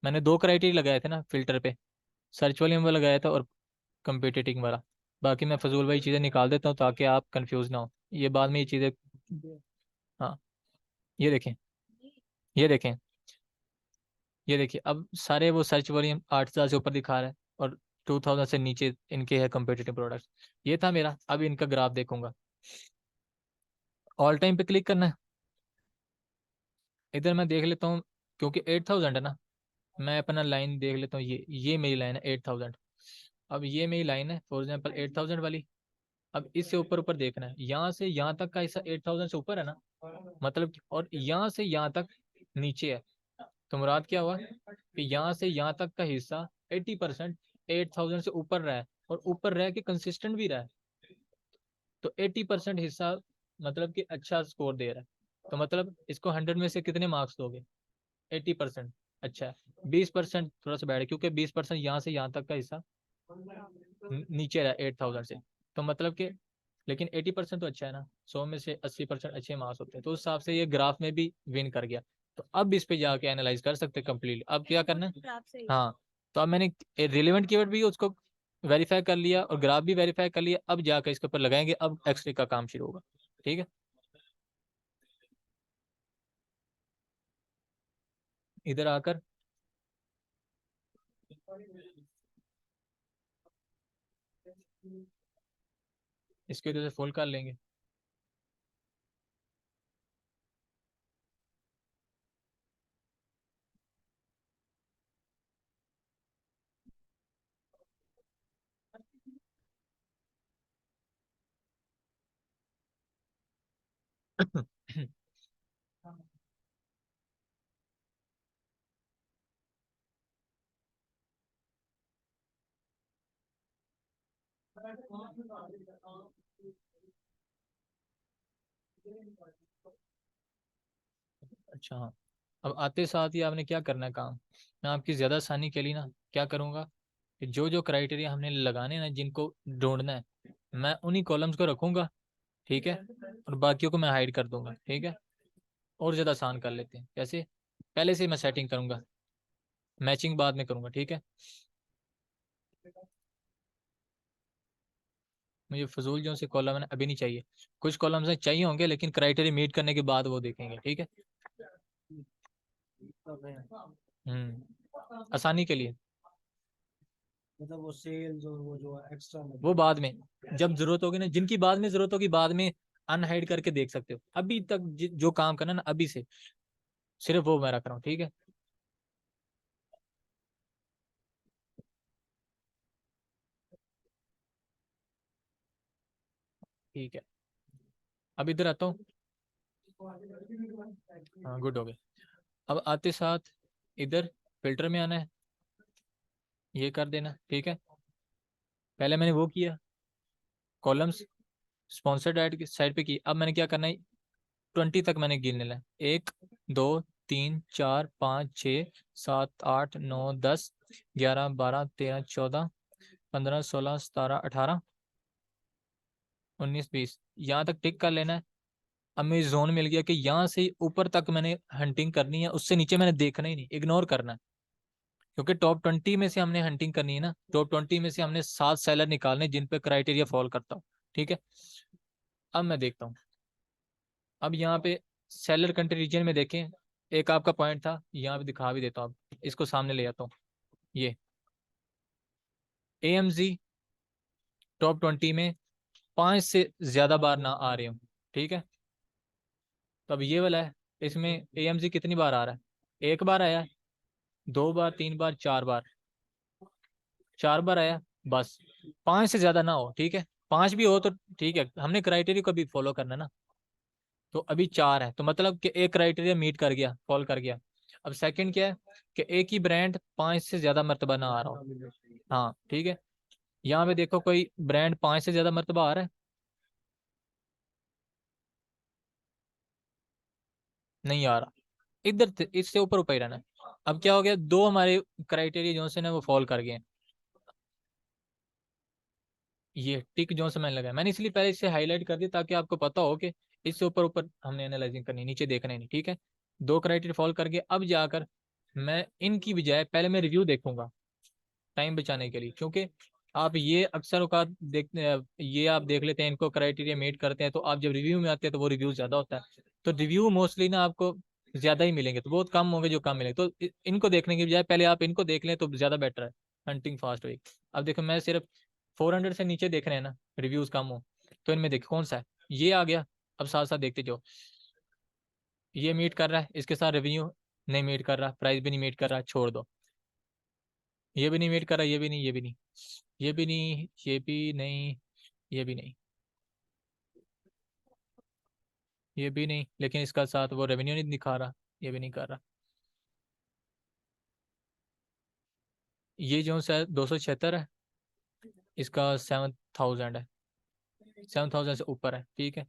मैंने 2 क्राइटेरिया लगाए थे ना फिल्टर पे, सर्च वॉल्यूम वाला लगाया था और कंपिटिटिंग वाला। बाकी मैं फजूल वही चीज़ें निकाल देता हूँ ताकि आप कंफ्यूज ना हो। ये बाद में ये चीज़ें, हाँ, ये देखें, ये देखें, ये देखिए, अब सारे वो सर्च वॉल्यूम 8000 से ऊपर दिखा रहा है, और 2000 से नीचे इनके है कम्पिटिटिव प्रोडक्ट्स। ये था मेरा। अब इनका ग्राफ देखूंगा, ऑल टाइम पे क्लिक करना है। इधर मैं देख लेता हूँ, क्योंकि 8000 है ना, मैं अपना लाइन देख लेता हूँ। ये मेरी लाइन है 8000। अब ये मेरी लाइन है फॉर एग्जाम्पल 8000 वाली। अब इससे ऊपर ऊपर देखना है, यहाँ से यहाँ तक का हिस्सा 8000 से ऊपर है ना, मतलब और यहाँ से यहाँ तक नीचे है। तो मुराद क्या हुआ कि यहाँ से यहाँ तक का हिस्सा 80% 8000 से ऊपर रहा है, और ऊपर रह के कंसिस्टेंट भी रहा है। तो 80% हिस्सा मतलब कि अच्छा स्कोर दे रहा है। तो मतलब इसको 100 में से कितने मार्क्स दोगे, 80%। अच्छा है, 20% थोड़ा सा बैड है, क्योंकि 20% यहाँ से यहाँ तक का हिस्सा नीचे रहा 8000 से। तो मतलब कि लेकिन 80% तो अच्छा है ना, 100 में से 80% अच्छे मार्क्स होते हैं, तो उस हिसाब से ये ग्राफ में भी विन कर गया। तो अब इस पे जाके एनालाइज कर सकते हैं कंप्लीटली। अब क्या करना है, ग्राफ से ही। हाँ, तो अब मैंने रिलेवेंट कीवर्ड भी उसको वेरीफाई कर लिया और ग्राफ भी वेरीफाई कर लिया। अब जाकर इसके ऊपर लगाएंगे, अब एक्सरे का काम शुरू होगा। ठीक है, इधर आकर इसके इधर से फुल कर लेंगे। अच्छा, हाँ, अब आते साथ ही आपने क्या करना है काम, मैं आपकी ज़्यादा आसानी के लिए ना क्या करूँगा कि जो जो क्राइटेरिया हमने लगाने हैं ना, जिनको ढूंढना है, मैं उन्हीं कॉलम्स को रखूँगा। ठीक है, और बाकियों को मैं हाइड कर दूंगा। ठीक है, और ज़्यादा आसान कर लेते हैं। कैसे, पहले से मैं सेटिंग करूँगा, मैचिंग बाद में करूँगा। ठीक है, मुझे फजूल जो से कॉलम है ना अभी नहीं चाहिए। कुछ कॉलम्स हैं चाहिए होंगे, लेकिन क्राइटेरिया मीट करने के बाद वो देखेंगे। ठीक है, आसानी के लिए। मतलब वो सेल्स और वो जो एक्स्ट्रा वो बाद में जब जरूरत होगी ना, जिनकी बाद में जरूरत होगी, बाद में अनहाइड करके देख सकते हो। अभी तक जो काम करना ना अभी से, सिर्फ वो मैं रख रहा हूँ। ठीक है, ठीक है, अब इधर आता हूँ। हाँ, गुड हो गया। अब आते साथ इधर फिल्टर में आना है, ये कर देना। ठीक है, पहले मैंने वो किया, कॉलम्स स्पॉन्सर्ड ऐड की साइड पे की। अब मैंने क्या करना है, 20 तक मैंने गिनने है। 1 2 3 4 5 6 7 8 9 10 11 12 13 14 15 16 17 18 19 20, यहाँ तक टिक कर लेना है। अब मुझे जोन मिल गया कि यहाँ से ऊपर तक मैंने हंटिंग करनी है, उससे नीचे मैंने देखना ही नहीं, इग्नोर करना है। क्योंकि टॉप 20 में से हमने हंटिंग करनी है ना, टॉप 20 में से हमने 7 सेलर निकालने जिन पे क्राइटेरिया फॉलो करता हूँ। ठीक है, अब मैं देखता हूँ। अब यहाँ पे सेलर कंट्री रीजन में देखें, एक आपका पॉइंट था, यहाँ पे दिखा भी देता हूँ, इसको सामने ले आता हूँ। ये AMZ टॉप 20 में 5 से ज्यादा बार ना आ रहे हो। ठीक है, तो अब ये वाला है, इसमें AMZ कितनी बार आ रहा है? एक बार आया, 2 बार, 3 बार, 4 बार, 4 बार आया बस। 5 से ज्यादा ना हो। ठीक है, 5 भी हो तो ठीक है, हमने क्राइटेरिया को भी फॉलो करना ना। तो अभी 4 है, तो मतलब कि एक क्राइटेरिया मीट कर गया, फॉलो कर गया। अब सेकंड क्या है कि एक ही ब्रांड 5 से ज्यादा मरतबा ना आ रहा हो। हाँ ठीक है, यहाँ पे देखो कोई ब्रांड 5 से ज्यादा मरतबा आ रहा है? नहीं आ रहा। इधर इससे ऊपर ऊपर ही रहना है। अब क्या हो गया, दो हमारे क्राइटेरिया जो से ना वो फॉल कर गए। ये टिक जो से मैंने लगाया, मैंने इसलिए पहले इसे हाईलाइट कर दिया ताकि आपको पता हो कि इससे ऊपर ऊपर हमने एनालाइजिंग करनी, नीचे देखना ही नहीं। ठीक है, दो क्राइटेरिया फॉल करके अब जाकर मैं इनकी बजाय पहले मैं रिव्यू देखूंगा टाइम बचाने के लिए। क्योंकि आप ये अक्सर औकात ये आप देख लेते हैं, इनको क्राइटेरिया मीट करते हैं, तो आप जब रिव्यू में आते हैं तो वो रिव्यू ज्यादा होता है। तो रिव्यू मोस्टली ना आपको ज्यादा ही मिलेंगे, तो बहुत कम होंगे जो कम मिलेंगे। तो इनको देखने की बजाय पहले आप इनको देख लें तो ज्यादा बेटर है, हंटिंग फास्ट हुई। अब देखो मैं सिर्फ 400 से नीचे देख रहे हैं ना, रिव्यूज कम हो, तो इनमें देखो कौन सा है, ये आ गया। अब साथ साथ देखते जाओ, ये मीट कर रहा है, इसके साथ रिव्यू नहीं मीट कर रहा, प्राइस भी नहीं मीट कर रहा, छोड़ दो। ये भी नहीं मीट कर रहा, ये भी नहीं, ये भी नहीं, ये भी नहीं, ये भी नहीं, ये भी नहीं, ये भी नहीं, लेकिन इसका साथ वो रेवेन्यू नहीं दिखा रहा, ये भी नहीं कर रहा। ये जो सा 276 है, इसका 7000 है, 7000 से ऊपर है। ठीक है,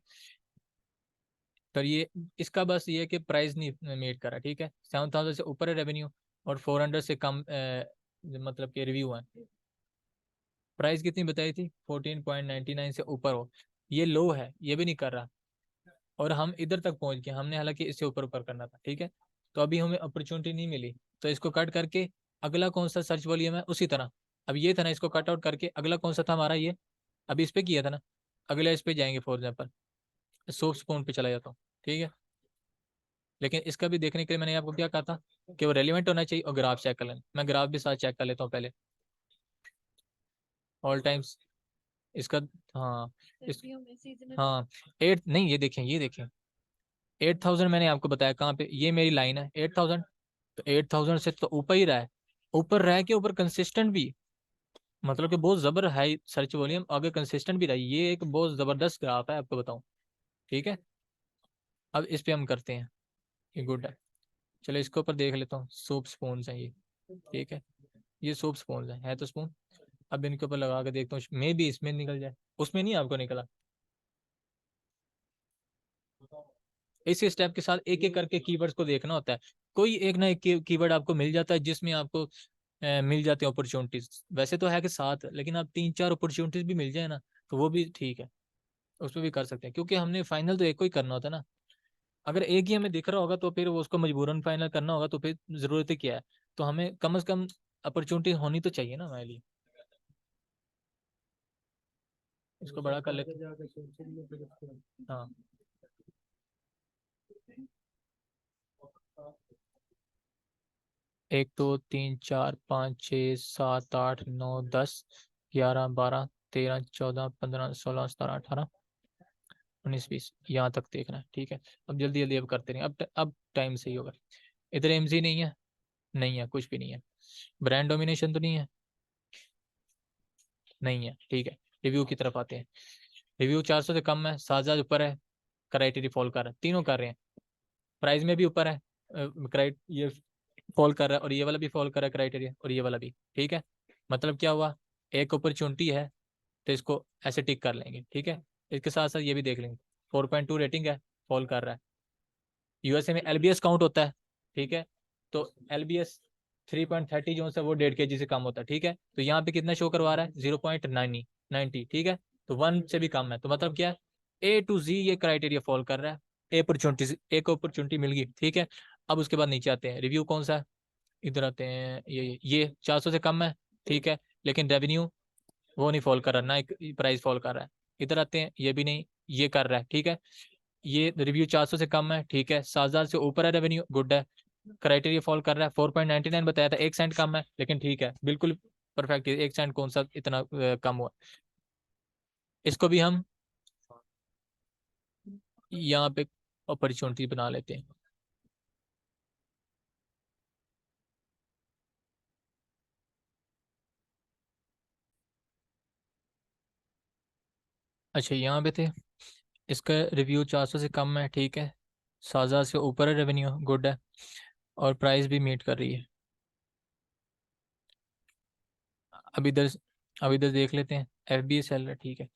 तो ये इसका बस ये है कि प्राइस नहीं मीट करा। ठीक है, 7000 से ऊपर है रेवेन्यू, और 400 से कम मतलब कि रिव्यू है। प्राइस कितनी बताई थी? 14.99 से ऊपर हो, ये लो है, ये भी नहीं कर रहा। और हम इधर तक पहुंच गए, हमने हालांकि इससे ऊपर ऊपर करना था। ठीक है, तो अभी हमें अपॉर्चुनिटी नहीं मिली, तो इसको कट करके अगला कौन सा सर्च वॉल्यूम है उसी तरह। अब ये था ना, इसको कट आउट करके अगला कौन सा था हमारा, ये अभी इस पे किया था ना, अगले इस पे जाएंगे। फॉर एग्जाम्पल सोप स्पून पे चला जाता हूँ। ठीक है, लेकिन इसका भी देखने के लिए मैंने आपको क्या कहा था कि वो रेलिवेंट होना चाहिए, और ग्राफ चेक कर लेना। मैं ग्राफ भी साथ चेक कर लेता हूँ पहले, ऑल टाइम्स इसका। हाँ इस सर्दियों में सीजनल। हाँ 8 नहीं, ये देखें, ये देखें 8000 मैंने आपको बताया कहाँ पे, ये मेरी लाइन है 8000। तो 8000 से तो ऊपर ही रहा है, ऊपर रह के ऊपर कंसिस्टेंट भी, मतलब कि बहुत जबर हाई सर्च वॉल्यूम, आगे कंसिस्टेंट भी रहा, ये एक बहुत जबरदस्त ग्राफ है आपको बताऊं। ठीक है, अब इस पे हम करते हैं, ये गुड है। चलो इसके ऊपर देख लेता हूँ, सूप स्पून हैं ये। ठीक है, ये सूप स्पून है तो स्पून। अब इनके ऊपर लगा के देखता हूँ, मे भी इसमें निकल जाए, उसमें नहीं आपको निकला। इस स्टेप के साथ एक एक करके कीवर्ड्स को देखना होता है, कोई एक ना एक कीवर्ड आपको मिल जाता है जिसमें आपको मिल जाती है अपॉर्चुनिटीज। वैसे तो है कि साथ, लेकिन आप 3 4 अपॉर्चुनिटीज भी मिल जाए ना, तो वो भी ठीक है, उसमें भी कर सकते हैं। क्योंकि हमने फाइनल तो एक को ही करना होता है ना। अगर एक ही हमें दिख रहा होगा तो फिर वो उसको मजबूरन फाइनल करना होगा, तो फिर जरूरत ही क्या है। तो हमें कम से कम अपॉर्चुनिटी होनी तो चाहिए ना हमारे लिए। इसको बड़ा कर लेते हैं। हाँ, एक दो तीन चार पाँच छः सात आठ नौ 10 11 12 13 14 15 16 17 18 19 20, यहाँ तक देखना है। ठीक है, अब जल्दी जल्दी अब करते रहें, अब टाइम सही होगा। इधर एमजी नहीं है, नहीं है, कुछ भी नहीं है। ब्रांड डोमिनेशन तो नहीं है, नहीं है। ठीक है, रिव्यू की तरफ आते हैं। रिव्यू 400 से कम है, 7000 ऊपर है, क्राइटेरिया फॉल कर रहा है, तीनों कर रहे हैं। प्राइस में भी ऊपर है, क्राइट ये फॉल कर रहा है, और ये वाला भी फॉल कर रहा है क्राइटेरिया, और ये वाला भी। ठीक है, मतलब क्या हुआ, एक अपॉर्चुनिटी है तो इसको ऐसे टिक कर लेंगे। ठीक है, इसके साथ साथ ये भी देख लेंगे, 4.2 रेटिंग है, फॉल कर रहा है। यूएसए में एलबीएस काउंट होता है। ठीक है, तो एलबीएस 3.30 जो है वो 1.5 kg से कम होता है, ठीक है। तो यहाँ पे कितना शो करवा रहा है, 0.90, ठीक है। तो 1 से भी कम है, तो मतलब क्या है, A to Z ये क्राइटेरिया फॉलो कर रहा है। एक अपॉर्चुनिटी मिल गई, ठीक है। अब उसके बाद नीचे आते हैं, रिव्यू कौन सा है, इधर आते हैं, ये 400 से कम है, ठीक है, लेकिन रेवेन्यू वो नहीं फॉलो कर रहा, ना एक प्राइस फॉलो कर रहा है। इधर आते हैं, ये भी नहीं, ये कर रहा है, ठीक है। ये रिव्यू 400 से कम है, ठीक है, 7,000 से ऊपर है रेवेन्यू, गुड है, क्राइटेरिया फॉलो कर रहा है। 4.99 बताया था, 1 सेंट कम है, लेकिन ठीक है, बिल्कुल परफेक्ट है। 1 सेंट कौन सा इतना कम हुआ। इसको भी हम यहाँ पे अपॉर्चुनिटी बना लेते हैं। अच्छा, यहाँ पे थे, इसका रिव्यू 400 से कम है, ठीक है, 7,000 से ऊपर है रेवेन्यू, गुड है, और प्राइस भी मीट कर रही है। अब इधर अब इधर देख लेते हैं, FBA सेल है, ठीक है,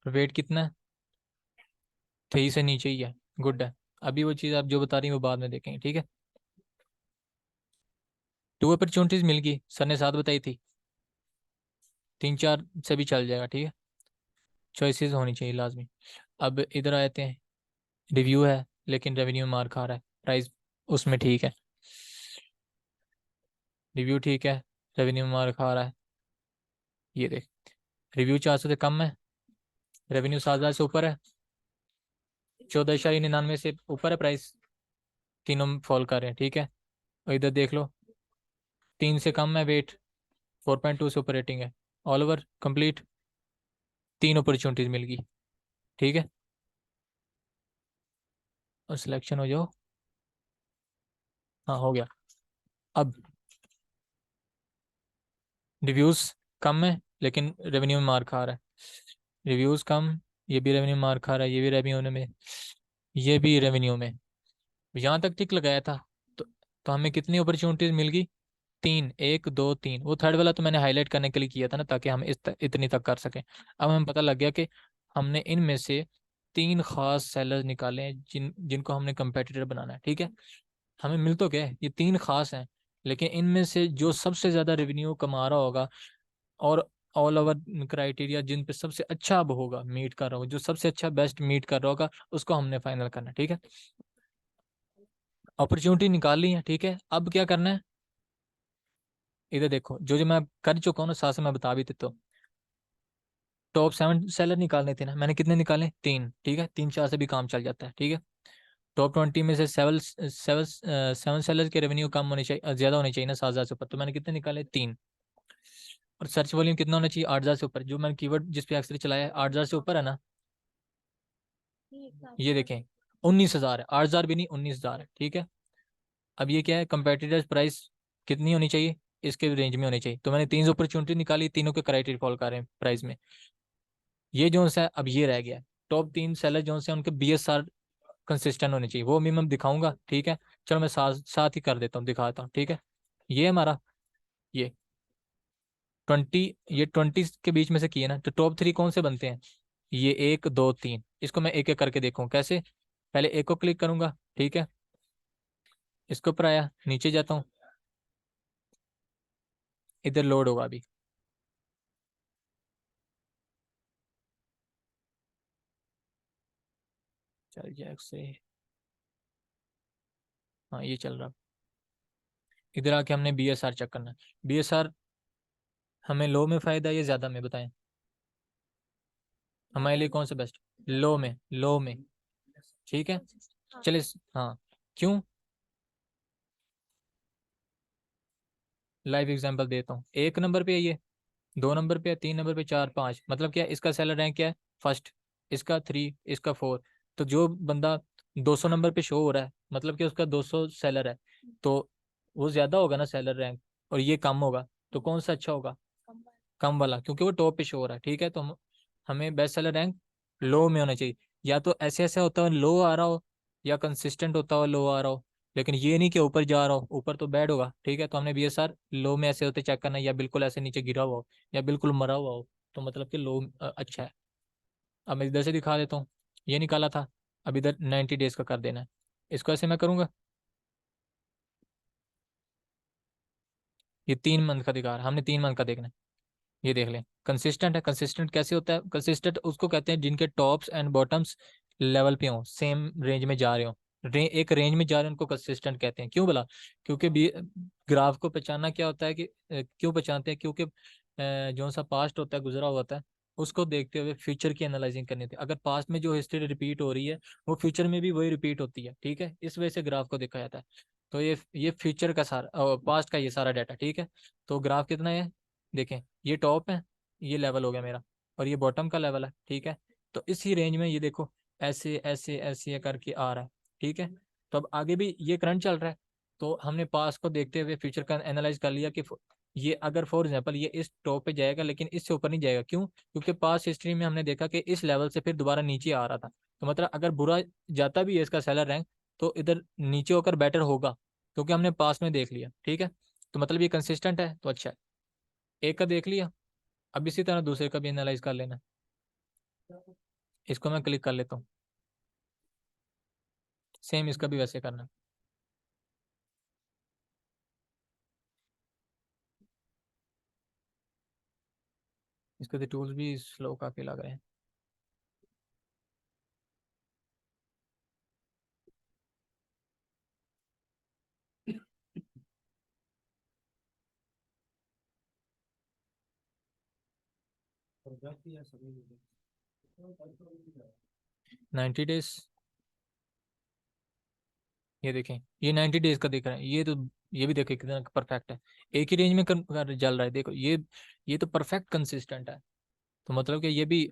वेट कितना है, 3 से नीचे ही है, गुड है। अभी वो चीज़ आप जो बता रही हैं वो बाद में देखेंगे, ठीक है। 2 अपॉर्चुनिटीज मिल गई, सर ने 7 बताई थी, 3-4 से भी चल जाएगा, ठीक है, चॉइसेस होनी चाहिए लाजमी। अब इधर आते हैं, रिव्यू है लेकिन रेवेन्यू मार खा रहा है, प्राइस उसमें ठीक है, रिव्यू ठीक है, रेवेन्यू मार खा रहा है। ये देख, रिव्यू 400 से कम है, रेवेन्यू 7,000 से ऊपर है, 14.99 से ऊपर है प्राइस, तीनों फॉल कर रहे हैं, ठीक है। और इधर देख लो, 3 से कम है वेट, 4.2 से ऊपर रेटिंग है, ऑल ओवर कंप्लीट, 3 अपॉर्चुनिटीज मिल गई, ठीक है। और सिलेक्शन हो जाओ, हाँ हो गया। अब रिव्यूज कम है लेकिन रेवेन्यू में मार खा रहा है, रिव्यूज कम, ये भी रेवेन्यू मार खा रहा है, ये भी रेवेन्यू में, ये भी रेवेन्यू में, यहाँ तक टिक लगाया था। तो हमें कितनी अपॉर्चुनिटीज मिल गई, 3, 1, 2, 3। वो थर्ड वाला तो मैंने हाईलाइट करने के लिए किया था ना, ताकि हम इतनी तक कर सकें। अब हमें पता लग गया कि हमने इनमें से 3 खास सेलर्स निकाले हैं जिनको हमने कंपेटिटर बनाना है, ठीक है। हमें मिल तो गए, ये 3 खास हैं, लेकिन इनमें से जो सबसे ज्यादा रेवेन्यू कमा रहा होगा और ऑल ओवर क्राइटेरिया जिन पे सबसे अच्छा अब होगा, मीट कर रहा होगा, जो सबसे अच्छा बेस्ट मीट कर रहा होगा, उसको हमने फाइनल करना है, ठीक है। अपॉर्चुनिटी निकाल ली है, ठीक है। अब क्या करना है, इधर देखो, जो जो मैं कर चुका हूँ ना, साथ में मैं बता भी देता हूँ। टॉप 7 सेलर निकालने थे ना, मैंने कितने निकाले, 3, ठीक है, 3-4 से भी काम चल जाता है, ठीक है। टॉप 20 में से 7 सेलर के रेवेन्यू कम होने चाहिए, ज्यादा होने चाहिए ना, 7,000 से ऊपर, तो मैंने कितने निकाले, 3। और सर्च वॉल्यूम कितना होना चाहिए, 8,000 से ऊपर, जो मैंने कीवर्ड जिस पे एक्सरे चलाया है 8,000 से ऊपर है ना। ये देखें, 19,000 है, 8,000 भी नहीं, 19,000 है, ठीक है। अब ये क्या है, कंपेटिटर्स प्राइस कितनी होनी चाहिए, इसके रेंज में होनी चाहिए। तो मैंने 3 अपॉर्चुनिटी निकाली, तीनों के क्राइटेरिया फॉलो कर रहे हैं प्राइस में। ये जो है, अब ये रह गया, टॉप 3 सेलर जो है उनके BSR कंसिस्टेंट होने चाहिए, वो मिनिमम दिखाऊंगा, ठीक है। चलो मैं साथ साथ ही कर देता हूँ, दिखाता हूँ, ठीक है। ये हमारा, ये 20, ये 20 के बीच में से किए ना, तो टॉप 3 कौन से बनते हैं, ये 1, 2, 3। इसको मैं एक एक करके देखूँ कैसे, पहले एक को क्लिक करूंगा, ठीक है, इसके ऊपर आया, नीचे जाता हूँ, इधर लोड होगा अभी, चल जाए से, हाँ ये चल रहा। इधर आके हमने BSR चेक करना है, BSR हमें लो में फायदा है या ज्यादा में, बताएं हमारे लिए कौन सा बेस्ट, लो में, ठीक है। चलिए, हाँ, क्यों, लाइव एग्जांपल देता हूँ। 1 नंबर पे है ये, 2 नंबर पे है, 3 नंबर पे, 4, 5, मतलब क्या है, इसका सेलर रैंक क्या है, फर्स्ट, इसका 3, इसका 4। तो जो बंदा 200 नंबर पे शो हो रहा है, मतलब कि उसका 200 सेलर है, तो वो ज्यादा होगा ना सेलर रैंक, और ये कम होगा, तो कौन सा अच्छा होगा, कम वाला, क्योंकि वो टॉप पे शो हो रहा है, ठीक है। तो हमें बेस्ट सेलर रैंक लो में होना चाहिए, या तो ऐसे ऐसे होता है लो आ रहा हो, या कंसिस्टेंट होता हुआ लो आ रहा हो, लेकिन ये नहीं कि ऊपर जा रहा हो, ऊपर तो बैड होगा, ठीक है। तो हमने BSR लो में ऐसे होते चेक करना है, या बिल्कुल ऐसे नीचे गिरा हुआ हो, या बिल्कुल मरा हुआ हो, तो मतलब कि लो अच्छा है। अब मैं इधर से दिखा देता हूँ, ये निकाला था, अब इधर 90 डेज का कर देना है, इसको ऐसे मैं करूँगा, ये 3 मंथ का दिखा रहा है, हमने 3 मंथ का देखना है। ये देख लें, कंसिस्टेंट है। कंसिस्टेंट कैसे होता है? कंसिस्टेंट उसको कहते हैं जिनके टॉप्स एंड बॉटम्स लेवल पे हों, सेम रेंज में जा रहे हो, एक रेंज में जा रहे हैं, उनको कंसिस्टेंट कहते हैं। क्यों बोला? क्योंकि ग्राफ को पहचानना क्या होता है कि क्यों पहचानते हैं? क्योंकि जो सा पास्ट होता है, गुजरा हुआ होता है, उसको देखते हुए फ्यूचर की एनालाइजिंग करनी होती है। अगर पास्ट में जो हिस्ट्री रिपीट हो रही है वो फ्यूचर में भी वही रिपीट होती है, ठीक है। इस वजह से ग्राफ को देखा जाता है। तो ये फ्यूचर का सारा, पास्ट का ये सारा डाटा, ठीक है। तो ग्राफ कितना है देखें, ये टॉप है, ये लेवल हो गया मेरा, और ये बॉटम का लेवल है, ठीक है। तो इसी रेंज में ये देखो ऐसे ऐसे ऐसे करके आ रहा है, ठीक है। तो अब आगे भी ये करंट चल रहा है, तो हमने पास्ट को देखते हुए फ्यूचर का एनालाइज कर लिया कि ये अगर फॉर एग्जांपल ये इस टॉप पे जाएगा लेकिन इससे ऊपर नहीं जाएगा। क्यों? क्योंकि पास्ट हिस्ट्री में हमने देखा कि इस लेवल से फिर दोबारा नीचे आ रहा था। तो मतलब अगर बुरा जाता भी है इसका सेलर रैंक, तो इधर नीचे होकर बेटर होगा, क्योंकि हमने पास्ट में देख लिया, ठीक है। तो मतलब ये कंसिस्टेंट है, तो अच्छा है। एक का देख लिया, अब इसी तरह दूसरे का भी एनालाइज कर लेना। इसको मैं क्लिक कर लेता हूँ, सेम इसका भी वैसे करना। इसके तो टूल्स भी स्लो काफी लग रहे हैं। प्रोजेक्ट या सभी 90 डेज, ये देखें, ये 90 डेज का दिख रहा है। ये तो ये भी देखें कितना परफेक्ट है, एक ही रेंज में जल रहा है। देखो ये तो परफेक्ट कंसिस्टेंट है। तो मतलब कि ये भी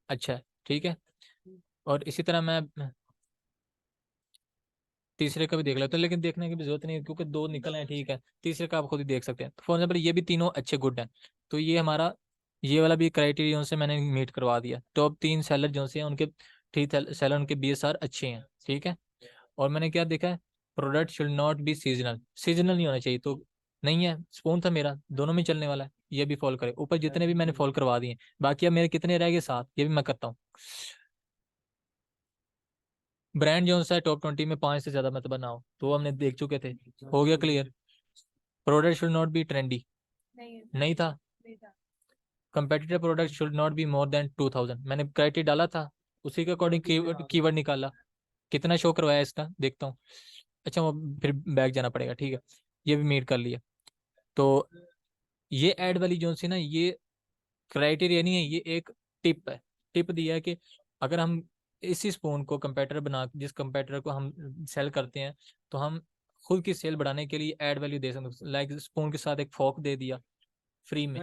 अच्छा है, ठीक है। और इसी तरह मैं तीसरे का भी देख लेता हूँ, लेकिन देखने की भी जरूरत नहीं है क्योंकि 2 निकल हैं, ठीक है। तीसरे का आप खुद ही देख सकते हैं। तो फॉर एग्जाम्पल ये भी तीनों अच्छे गुड हैं। तो ये हमारा ये वाला भी क्राइटेरिया से मैंने मीट करवा दिया। टॉप 3 सेलर जो से हैं उनके, ठीक सेलर उनके BSR अच्छे हैं, ठीक है। और मैंने क्या देखा है, product should not be seasonal, seasonal नहीं होना चाहिए। तो नहीं है, स्पून था मेरा, दोनों में चलने वाला है, ये भी फॉलो करे। ऊपर जितने भी मैंने फॉलो करवा दिए, बाकी अब मेरे कितने रह गए, 7, ये भी मैं करता हूँ। ब्रांड जो सा है टॉप 20 में 5 से ज्यादा मत बनाओ, तो हमने देख चुके थे, हो गया clear. Product should not be trendy, नहीं था। Competitive product should not be more than 2000, मैंने क्राइटेरिया डाला था, उसी के अकॉर्डिंग कीवर्ड निकाला। कितना शो करवाया इसका देखता हूँ। अच्छा, वो फिर बैक जाना पड़ेगा, ठीक है। ये भी मीट कर लिया। तो ये ऐड वाली जो सी ना, ये क्राइटेरिया नहीं है, ये एक टिप है। टिप दिया है कि अगर हम इसी स्पून को कंपेटर बना, जिस कंपेटर को हम सेल करते हैं, तो हम खुद की सेल बढ़ाने के लिए ऐड वैल्यू दे सकते हैं। लाइक स्पून के साथ एक फोक दे दिया फ्री में,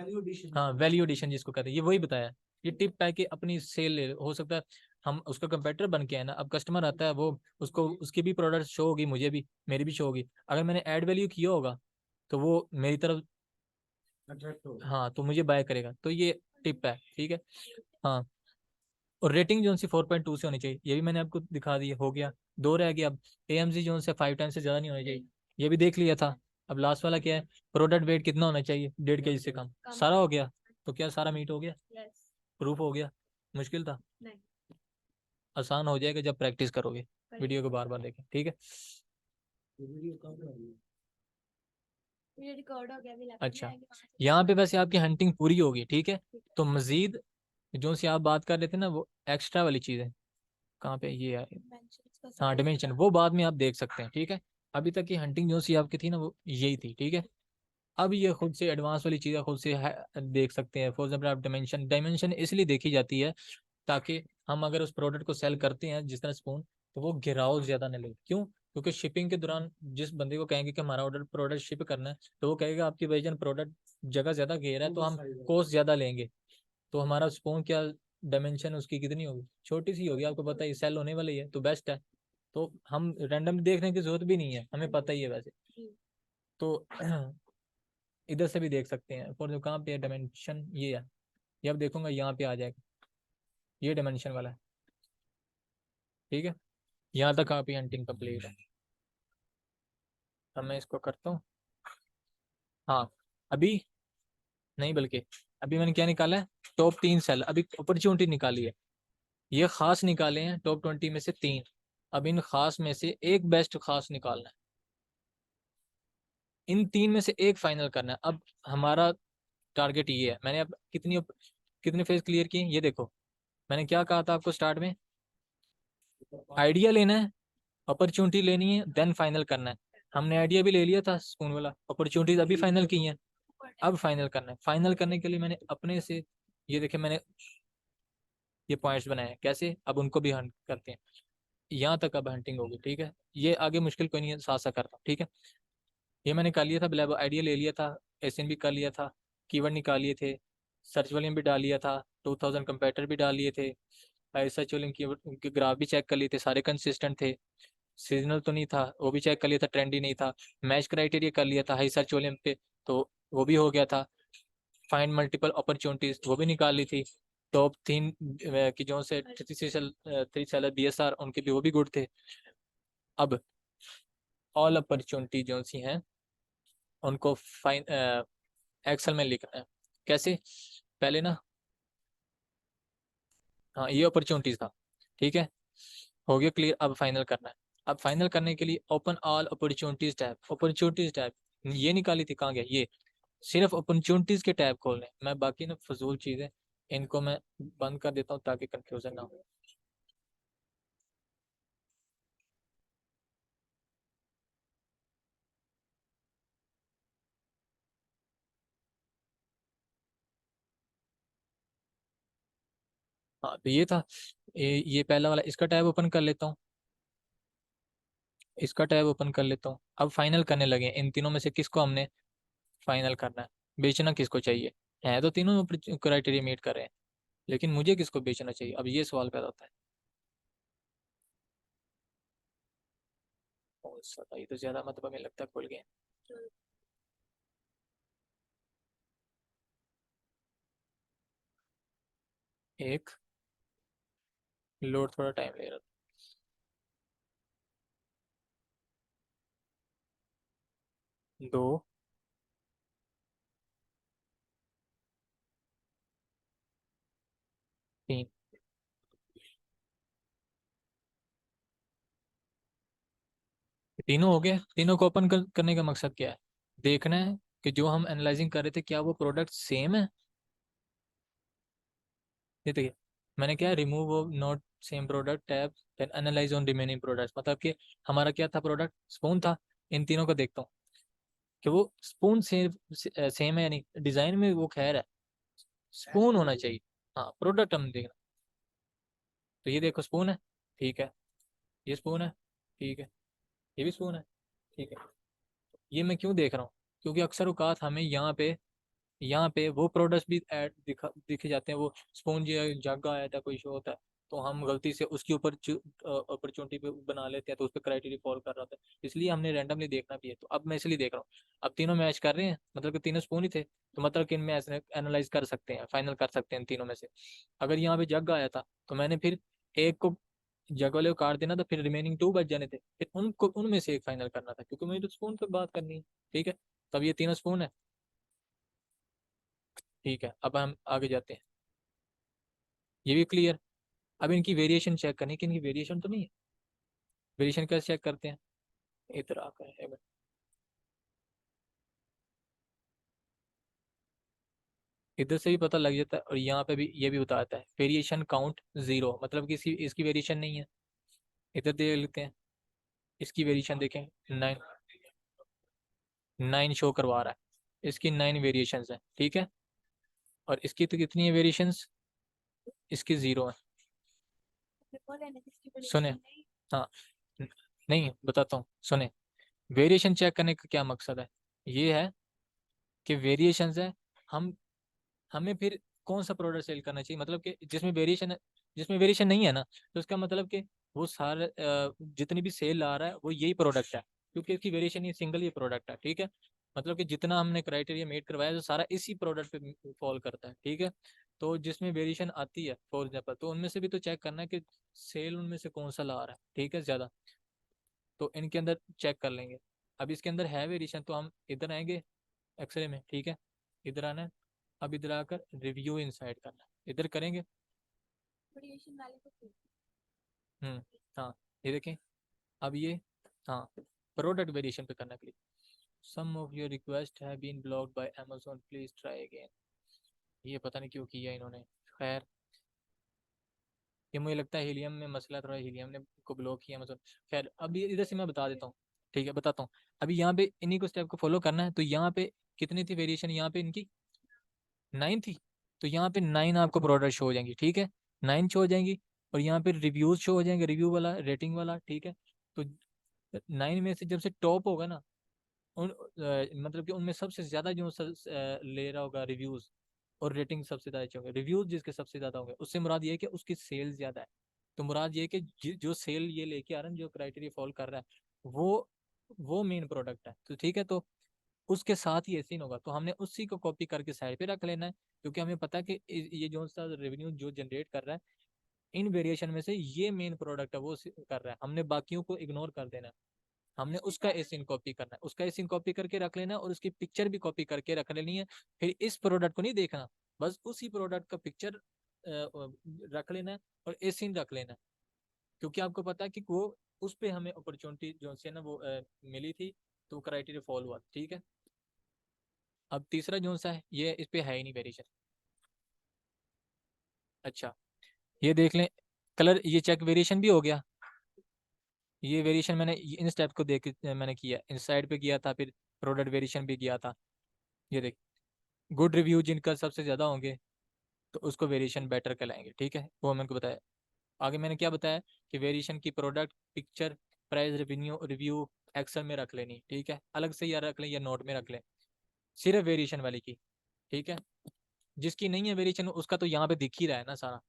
हाँ वैल्यू एडिशन जिसको कहते हैं, ये वही बताया। ये टिप है कि अपनी सेल ले, हो सकता है हम उसका कंपेटर बन के है ना, अब कस्टमर आता है, वो उसको उसकी भी प्रोडक्ट शो होगी, मुझे भी, मेरी भी शो होगी। अगर मैंने ऐड वैल्यू किया होगा तो वो मेरी तरफ, हाँ, तो मुझे बाय करेगा। तो ये टिप है, ठीक है। हाँ, और रेटिंग जो सी 4.2 से होनी चाहिए, ये भी मैंने आपको दिखा दी, हो गया। 2 रह गया अब। AMC जो से 5 टाइम्स से ज़्यादा नहीं होनी चाहिए, ये भी देख लिया था। अब लास्ट वाला क्या है, प्रोडक्ट वेट कितना होना चाहिए, 1.5 kg से कम। सारा हो गया, तो क्या सारा मीट हो गया, प्रूफ हो गया। मुश्किल था, आसान हो जाएगा जब प्रैक्टिस करोगे, वीडियो को बार बार देखें, ठीक है। वीडियो कब रहेगी? ये रिकॉर्ड हो गया, अभी अच्छा, यहाँ पे वैसे आपकी हंटिंग पूरी होगी, ठीक है। तो मजीद जो सी आप बात कर रहे थे ना, वो एक्स्ट्रा वाली चीज़ है। कहाँ पे ये है, हाँ डिमेंशन, वो बाद में आप देख सकते हैं, ठीक है। अभी तक की हंटिंग जो सी आपकी थी ना, वो यही थी, ठीक है। अब ये खुद से एडवांस वाली चीज़ें खुद से देख सकते हैं। फॉर एग्जाम्पल आप डायमेंशन, डायमेंशन इसलिए देखी जाती है ताकि हम अगर उस प्रोडक्ट को सेल करते हैं जिस तरह स्पून, तो वो गिराव ज़्यादा न ले। क्यों? क्योंकि शिपिंग के दौरान जिस बंदे को कहेंगे कि हमारा ऑर्डर प्रोडक्ट शिप करना है, तो वो कहेगा आपकी वजन प्रोडक्ट जगह ज़्यादा घेरा है, तो हम कॉस्ट ज़्यादा लेंगे। तो हमारा स्पून क्या, डायमेंशन उसकी कितनी होगी, छोटी सी होगी, आपको पता है सेल होने वाली है, तो बेस्ट है। तो हम रैंडम देखने की जरूरत भी नहीं है, हमें पता ही है वैसे। तो इधर से भी देख सकते हैं। फॉर जो कहाँ पे डायमेंशन ये है, ये अब देखूंगा यहाँ पे आ जाएगा, ये डायमेंशन वाला है, ठीक है। यहाँ तक आप हंटिंग कंप्लीट है। अब मैं इसको करता हूँ। हाँ, अभी नहीं, बल्कि अभी मैंने क्या निकाला है, टॉप 3 सेल, अभी अपॉर्चुनिटी निकाली है। ये खास निकाले हैं टॉप 20 में से 3। अब इन खास में से एक बेस्ट खास निकालना है। इन तीन में से एक फाइनल करना है। अब हमारा टारगेट ये है। मैंने अब कितने फेज क्लियर किए ये देखो। मैंने क्या कहा था आपको स्टार्ट में, आइडिया लेना है, अपॉर्चुनिटी लेनी है, देन फाइनल करना है। हमने आइडिया भी ले लिया था स्पून वाला, अपॉर्चुनिटीज अभी फाइनल की हैं, अब फाइनल करना है। फाइनल करने के लिए मैंने अपने से ये देखे, मैंने ये पॉइंट्स बनाए हैं। कैसे, अब उनको भी हंट करते हैं। यहाँ तक अब हंटिंग होगी, ठीक है। ये आगे मुश्किल कोई नहीं है, साथ साथ करता हूँ, ठीक है। ये मैंने कर लिया था, ब्लैब आइडिया ले लिया था, एसएन भी कर लिया था, कीवर्ड निकाल लिए थे, सर्च वॉल्यूम भी डाल लिया था, 2000 कंपेटर भी डाल लिए थे, सर्च वॉल्यूम की ग्राफ भी चेक कर लिए थे, सारे कंसिस्टेंट थे, सीजनल तो नहीं था वो भी चेक कर लिया था, ट्रेंडी नहीं था, मैच क्राइटेरिया कर लिया था हाई सर्च वॉल्यूम पे, तो वो भी हो गया था। फाइंड मल्टीपल अपॉर्चुनिटीज वो भी निकाल ली थी। टॉप तीन की जो से थ्री सेलर बीएसआर उनके भी वो भी गुड थे। अब ऑल अपॉर्चुनिटी जो सी हैं उनको फाइन एक्सेल में लिखना है। कैसे, पहले ना, हाँ ये अपॉर्चुनिटीज था, ठीक है, हो गया क्लियर। अब फाइनल करना है। अब फाइनल करने के लिए open all opportunities tab, opportunities tab ये निकाली थी, कहाँ गया ये, सिर्फ अपॉर्चुनिटीज के टैब खोलने। मैं बाकी ना फजूल चीजें इनको मैं बंद कर देता हूँ ताकि कंफ्यूजन ना हो। हाँ तो ये था, ये पहला वाला, इसका टैब ओपन कर लेता हूँ, इसका टैब ओपन कर लेता हूँ। अब फाइनल करने लगे इन तीनों में से किसको हमने फाइनल करना है, बेचना किसको चाहिए। है तो तीनों क्राइटेरिया मीट कर रहे हैं, लेकिन मुझे किसको बेचना चाहिए, अब ये सवाल पैदा होता है। और सदा ये तो ज्यादा मतलब हमें लगता है खुल गए। एक, लोड थोड़ा टाइम ले रहा था। दो, तीन, तीनों हो गए। तीनों को ओपन करने का मकसद क्या है, देखना है कि जो हम एनालाइजिंग कर रहे थे क्या वो प्रोडक्ट सेम है। ये देखिए, मैंने क्या, remove not same product tab, then analyse on remaining products, मतलब कि हमारा क्या था, प्रोडक्ट स्पून था। इन तीनों को देखता हूँ कि वो स्पून सेम है या नहीं, डिजाइन में वो खैर है, स्पून होना चाहिए। हाँ प्रोडक्ट हम देखना, तो ये देखो स्पून है, ठीक है, ये स्पून है, ठीक है, ये भी स्पून है, ठीक है। ये मैं क्यों देख रहा हूँ, क्योंकि अक्सर औकात हमें यहाँ पे वो प्रोडक्ट्स भी ऐड दिखे जाते हैं। वो स्पून जो जग आया था कोई शो होता है, तो हम गलती से उसके ऊपर अपॉर्चुनिटी पे बना लेते हैं, तो उस पर क्राइटेरिया फॉलो कर रहा था, इसलिए हमने रैंडमली देखना भी है। तो अब मैं इसलिए देख रहा हूँ, अब तीनों मैच कर रहे हैं, मतलब कि तीनों स्पून ही थे, तो मतलब कि इनमें एनालाइज कर सकते हैं, फाइनल कर सकते हैं इन तीनों में से। अगर यहाँ पे जग आया था तो मैंने फिर एक को जग वाले को काट देना था, फिर रिमेनिंग टू बच जाने थे, फिर उनको उनमें से एक फाइनल करना था, क्योंकि मुझे तो स्पून पर बात करनी है, ठीक है। तब ये तीनों स्पून है, ठीक है। अब हम आगे जाते हैं, ये भी क्लियर। अब इनकी वेरिएशन चेक करनी, कि इनकी वेरिएशन तो नहीं है। वेरिएशन कैसे चेक करते हैं, इधर आकर है, इधर से भी पता लग जाता है, और यहाँ पे भी ये भी बताता है वेरिएशन काउंट जीरो, मतलब कि इसकी वेरिएशन नहीं है। इधर देख लेते हैं, इसकी वेरिएशन देखें, 9, 9 शो करवा रहा है, इसकी 9 वेरिएशंस हैं, ठीक है। और इसकी तो कितनी है वेरिएशंस, इसकी जीरो है। सुने, हाँ, नहीं बताता हूँ, सुने। वेरिएशन चेक करने का क्या मकसद है, ये है कि वेरिएशंस है, हम हमें फिर कौन सा प्रोडक्ट सेल करना चाहिए, मतलब कि जिसमें वेरिएशन है, जिसमें वेरिएशन नहीं है ना, तो उसका मतलब कि वो सारे जितनी भी सेल आ रहा है वो यही प्रोडक्ट है, क्योंकि इसकी वेरिएशन ये सिंगल ही प्रोडक्ट है, ठीक है। मतलब कि जितना हमने क्राइटेरिया मेट करवाया तो सारा इसी प्रोडक्ट पे फॉल करता है, ठीक है। तो जिसमें वेरिएशन आती है फॉर एग्जाम्पल, तो उनमें से भी तो चेक करना है कि सेल उनमें से कौन सा ला रहा है, ठीक है, ज्यादा। तो इनके अंदर चेक कर लेंगे। अब इसके अंदर है वेरिएशन, तो हम इधर आएंगे एक्सरे में, ठीक है, इधर आना है। अब इधर आकर रिव्यू इनसाइड करना है, इधर करेंगे। हम्म, हाँ, ये देखें। अब ये, हाँ, प्रोडक्ट वेरिएशन पे करना click, some of your request have been blocked by Amazon, please try again. ये पता नहीं क्यों किया इन्होंने। खैर, ये मुझे लगता है हीलियम में मसला थोड़ा, हीलियम ने को ब्लॉक किया अमेजोन। खैर, अभी इधर से मैं बता देता हूँ। ठीक है, बताता हूँ। अभी यहाँ पे इन्हीं को स्टेप को फॉलो करना है। तो यहाँ पे कितनी थी वेरिएशन, यहाँ पे इनकी 9 थी। तो यहाँ पे 9 आपको प्रोडक्ट शो हो जाएंगी। ठीक है, 9 शो हो जाएंगी। और यहाँ पे रिव्यूज शो हो जाएंगे, रिव्यू वाला, रेटिंग वाला। ठीक है, तो 9 में से जब से टॉप होगा ना, मतलब कि उनमें सबसे ज्यादा जो ले रहा होगा रिव्यूज और रेटिंग सबसे ज्यादा अच्छे होंगे, रिव्यूज जिसके सबसे ज्यादा होंगे, उससे मुराद ये है कि उसकी सेल ज्यादा है। तो मुराद ये है कि जो सेल ये लेके आ रहा है, जो क्राइटेरिया फॉलो कर रहा है, वो मेन प्रोडक्ट है। तो ठीक है, तो उसके साथ ही ऐसे ही होगा। तो हमने उसी को कॉपी करके साइड पे रख लेना है, क्योंकि हमें पता है कि ये जो सा रेवेन्यू जो जनरेट कर रहा है, इन वेरिएशन में से ये मेन प्रोडक्ट है, वो कर रहा है। हमने बाकियों को इग्नोर कर देना है। हमने उसका एसिन कॉपी करना है, उसका एसिन कॉपी करके रख लेना है, और उसकी पिक्चर भी कॉपी करके रख लेनी है। फिर इस प्रोडक्ट को नहीं देखना, बस उसी प्रोडक्ट का पिक्चर रख लेना है और एसिन रख लेना है। क्योंकि आपको पता है कि वो उस पे हमें अपॉर्चुनिटी जो है ना वो मिली थी, तो क्राइटेरिया फॉलो हुआ। ठीक है, अब तीसरा जो सा है, ये इस पे है ही नहीं वेरिएशन। अच्छा, ये देख लें, कलर ये चेक वेरिएशन भी हो गया। ये वेरिएशन मैंने इन स्टेप को देख के मैंने किया, इन साइड पे किया था, फिर प्रोडक्ट वेरिएशन भी किया था। ये देख, गुड रिव्यू जिनका सबसे ज़्यादा होंगे तो उसको वेरिएशन बेटर कहलाएंगे। ठीक है, वो मैंने को बताया। आगे मैंने क्या बताया कि वेरिएशन की product, picture, price, review review Excel में रख लेनी। ठीक है, अलग से या रख लें या नोट में रख लें, सिर्फ वेरिएशन वाली की। ठीक है, जिसकी नहीं है वेरिएशन उसका तो यहाँ पे दिख ही रहा है ना सारा।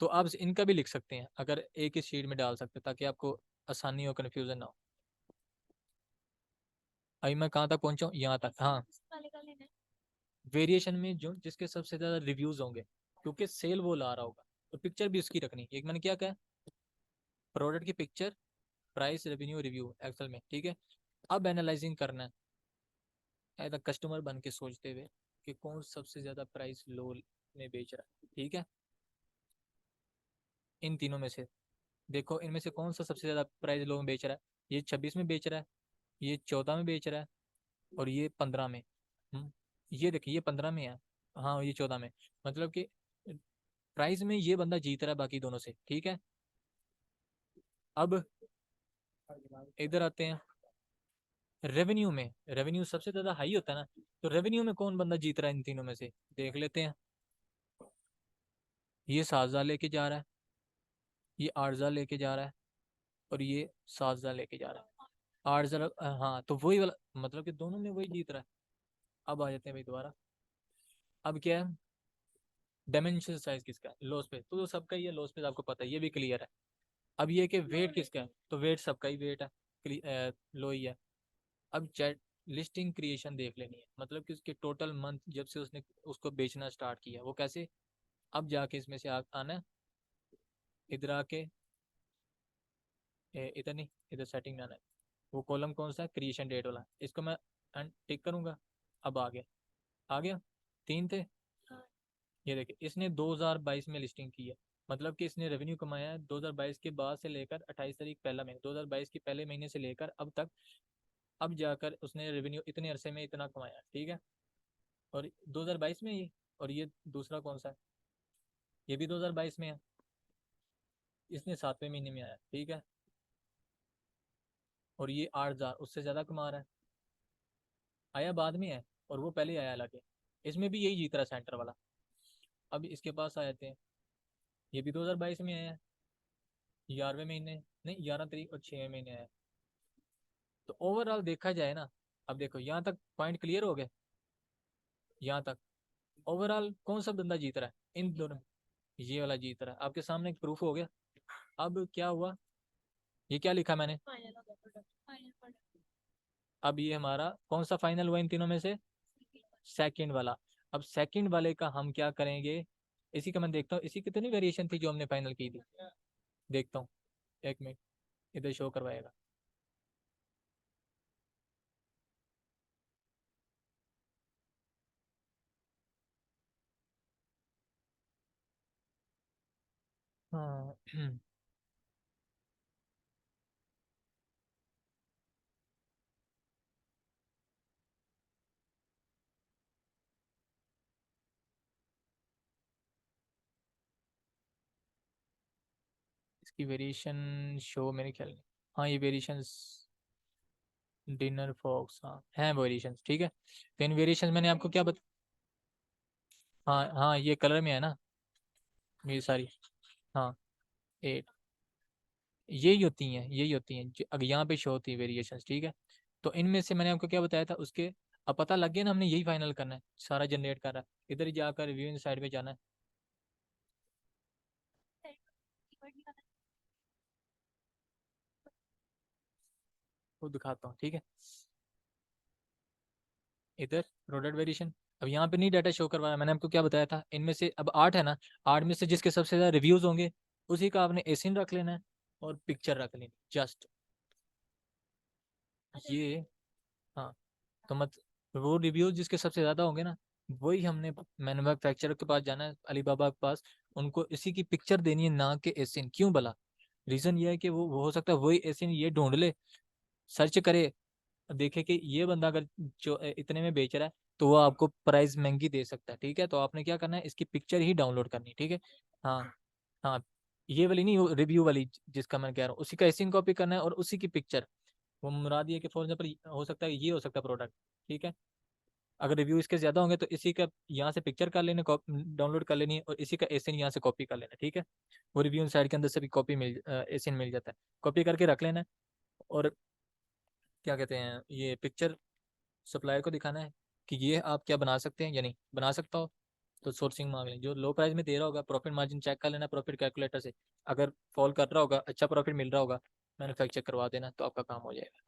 तो आप इनका भी लिख सकते हैं, अगर एक ही शीट में डाल सकते हैं, ताकि आपको आसानी हो, कन्फ्यूजन ना हो। अभी मैं कहाँ तक पहुंचा हूँ, यहाँ तक। हाँ, वाले का लेना है। वेरिएशन में जो जिसके सबसे ज़्यादा रिव्यूज होंगे, क्योंकि सेल वो ला रहा होगा, तो पिक्चर भी उसकी रखनी। एक मैंने क्या कहा, प्रोडक्ट की picture, price, revenue, review Excel में। ठीक है, अब एनालाइजिंग करना है एज अ कस्टमर बन के, सोचते हुए कि कौन सबसे ज़्यादा प्राइस लो में बेच रहा है। ठीक है, इन तीनों में से देखो, इनमें से कौन सा सबसे ज़्यादा प्राइस लो में बेच रहा है। ये 26 में बेच रहा है, ये 14 में बेच रहा है, और ये 15 में। ये देखिए, ये 15 में है, हाँ ये 14 में। मतलब कि प्राइस में ये बंदा जीत रहा है बाकी दोनों से। ठीक है, अब इधर आते हैं रेवेन्यू में। रेवेन्यू सबसे ज्यादा हाई होता है ना, तो रेवेन्यू में कौन बंदा जीत रहा है इन तीनों में से, देख लेते हैं। ये 7,000 लेके जा रहा है, ये 8,000 लेके जा रहा है, और ये 7,000 लेके जा रहा है। 8,000, हाँ, तो वही वाला, मतलब कि दोनों में वही जीत रहा है। अब आ जाते हैं भाई दोबारा। अब क्या है, डायमेंशन साइज किसका है, लॉस पे तो सबका ही है, लॉस पे आपको पता है, ये भी क्लियर है। अब ये कि वेट किसका है, तो वेट सबका ही वेट है, लो ही है। अब चैट लिस्टिंग क्रिएशन देख लेनी है, मतलब कि उसके टोटल मंथ जब से उसने उसको बेचना स्टार्ट किया, वो कैसे। अब जाके इसमें से आना है, इधर आके इधर नहीं, इधर सेटिंग में आना है। वो कॉलम कौन सा है, क्रिएशन डेट वाला, इसको मैं टिक करूंगा। अब आ गया, आ गया। 3 थे, ये देखिए, इसने 2022 में लिस्टिंग की है, मतलब कि इसने रेवेन्यू कमाया है 2022 के बाद से लेकर 28 तारीख पहला महीना, 2022 के पहले महीने से लेकर अब तक। अब जाकर उसने रेवेन्यू इतने अरसे में इतना कमाया। ठीक है, और 2022 में ये, और ये दूसरा कौन सा है, ये भी 2022 में है, इसने 7वें महीने में आया। ठीक है, और ये 8,000 उससे ज़्यादा कमा रहा है, आया बाद में है, और वो पहले आया अलग है। इसमें भी यही जीत रहा है, सेंटर वाला। अब इसके पास आ जाते हैं, ये भी 2022 में आया है, 11वें महीने, नहीं 11 तारीख और 6वें महीने आया। तो ओवरऑल देखा जाए ना, अब देखो यहाँ तक पॉइंट क्लियर हो गए, यहाँ तक ओवरऑल कौन सा बंदा जीत रहा है इन दोनों में, ये वाला जीत रहा है, आपके सामने एक प्रूफ हो गया। अब क्या हुआ, ये क्या लिखा मैंने, फाइनल हो गया प्रोडक्ट, फाइनल प्रोडक्ट। अब ये हमारा कौन सा फाइनल हुआ इन तीनों में से, सेकंड वाला। अब सेकंड वाले का हम क्या करेंगे, इसी का मैं देखता हूँ, इसी कितनी वेरिएशन थी जो हमने फाइनल की थी, देखता हूँ, एक मिनट, इधर शो करवाएगा। हाँ इसकी वेरिएशन शो मेरे ख्याल, हाँ ये वेरिएशंस डिनर फॉक्स, हाँ हैं वेरिएशंस, ठीक है। तो इन वेरिएशंस मैंने आपको क्या हाँ हाँ ये कलर में है ना ये सारी, हाँ 8 यही होती हैं जो अगर यहाँ पे शो होती है वेरिएशंस, ठीक है। तो इनमें से मैंने आपको क्या बताया था उसके, अब पता लग गया ना, हमने यही फाइनल करना है, सारा जनरेट कर रहा है, इधर ही जाकर रिव्यू इन साइड में जाना है। कीवर्ड निकालना है। वो दिखाता हूँ, ठीक है। इधर प्रोडक्ट वेरिएशन, अब यहाँ पे नहीं डाटा शो करवाया, मैंने आपको क्या बताया था, इनमें से अब 8 है ना, 8 में से जिसके सबसे ज्यादा रिव्यूज होंगे उसी का आपने एसिन रख लेना है और पिक्चर रख लेनी जस्ट ये। हाँ तो मत वो रिव्यूज जिसके सबसे ज्यादा होंगे ना, वही हमने मैन्युफैक्चरर के पास जाना है, अलीबाबा के पास, उनको इसी की पिक्चर देनी है, ना कि एसिन। क्यों भला? रीजन ये है कि वो हो सकता है वही एसिन ये ढूंढ ले, सर्च करे, देखे कि ये बंदा अगर जो इतने में बेच रहा है तो वो आपको प्राइस महंगी दे सकता है, ठीक है। तो आपने क्या करना है, इसकी पिक्चर ही डाउनलोड करनी है, ठीक है। हाँ हाँ ये वाली नहीं, वो रिव्यू वाली जिसका मैं कह रहा हूँ, उसी का एसिन कॉपी करना है और उसी की पिक्चर, वो मुराद ये कि फॉर एग्जाम्पल हो सकता है ये हो सकता है प्रोडक्ट, ठीक है। अगर रिव्यू इसके ज्यादा होंगे तो इसी का यहाँ से पिक्चर कर लेने, डाउनलोड कर लेनी है और इसी का एसिन यहाँ से कॉपी कर लेना, ठीक है। वो रिव्यू साइड के अंदर से भी कॉपी एसिन मिल जाता है, कॉपी करके रख लेना है। और क्या कहते हैं, ये पिक्चर सप्लायर को दिखाना है कि ये आप क्या बना सकते हैं या नहीं बना सकता हो। तो सोर्सिंग मांग लें, जो लो प्राइस में दे रहा होगा प्रॉफिट मार्जिन चेक कर लेना प्रॉफिट कैलकुलेटर से, अगर फॉल कर रहा होगा अच्छा प्रॉफिट मिल रहा होगा मैन्युफैक्चर करवा देना, तो आपका काम हो जाएगा।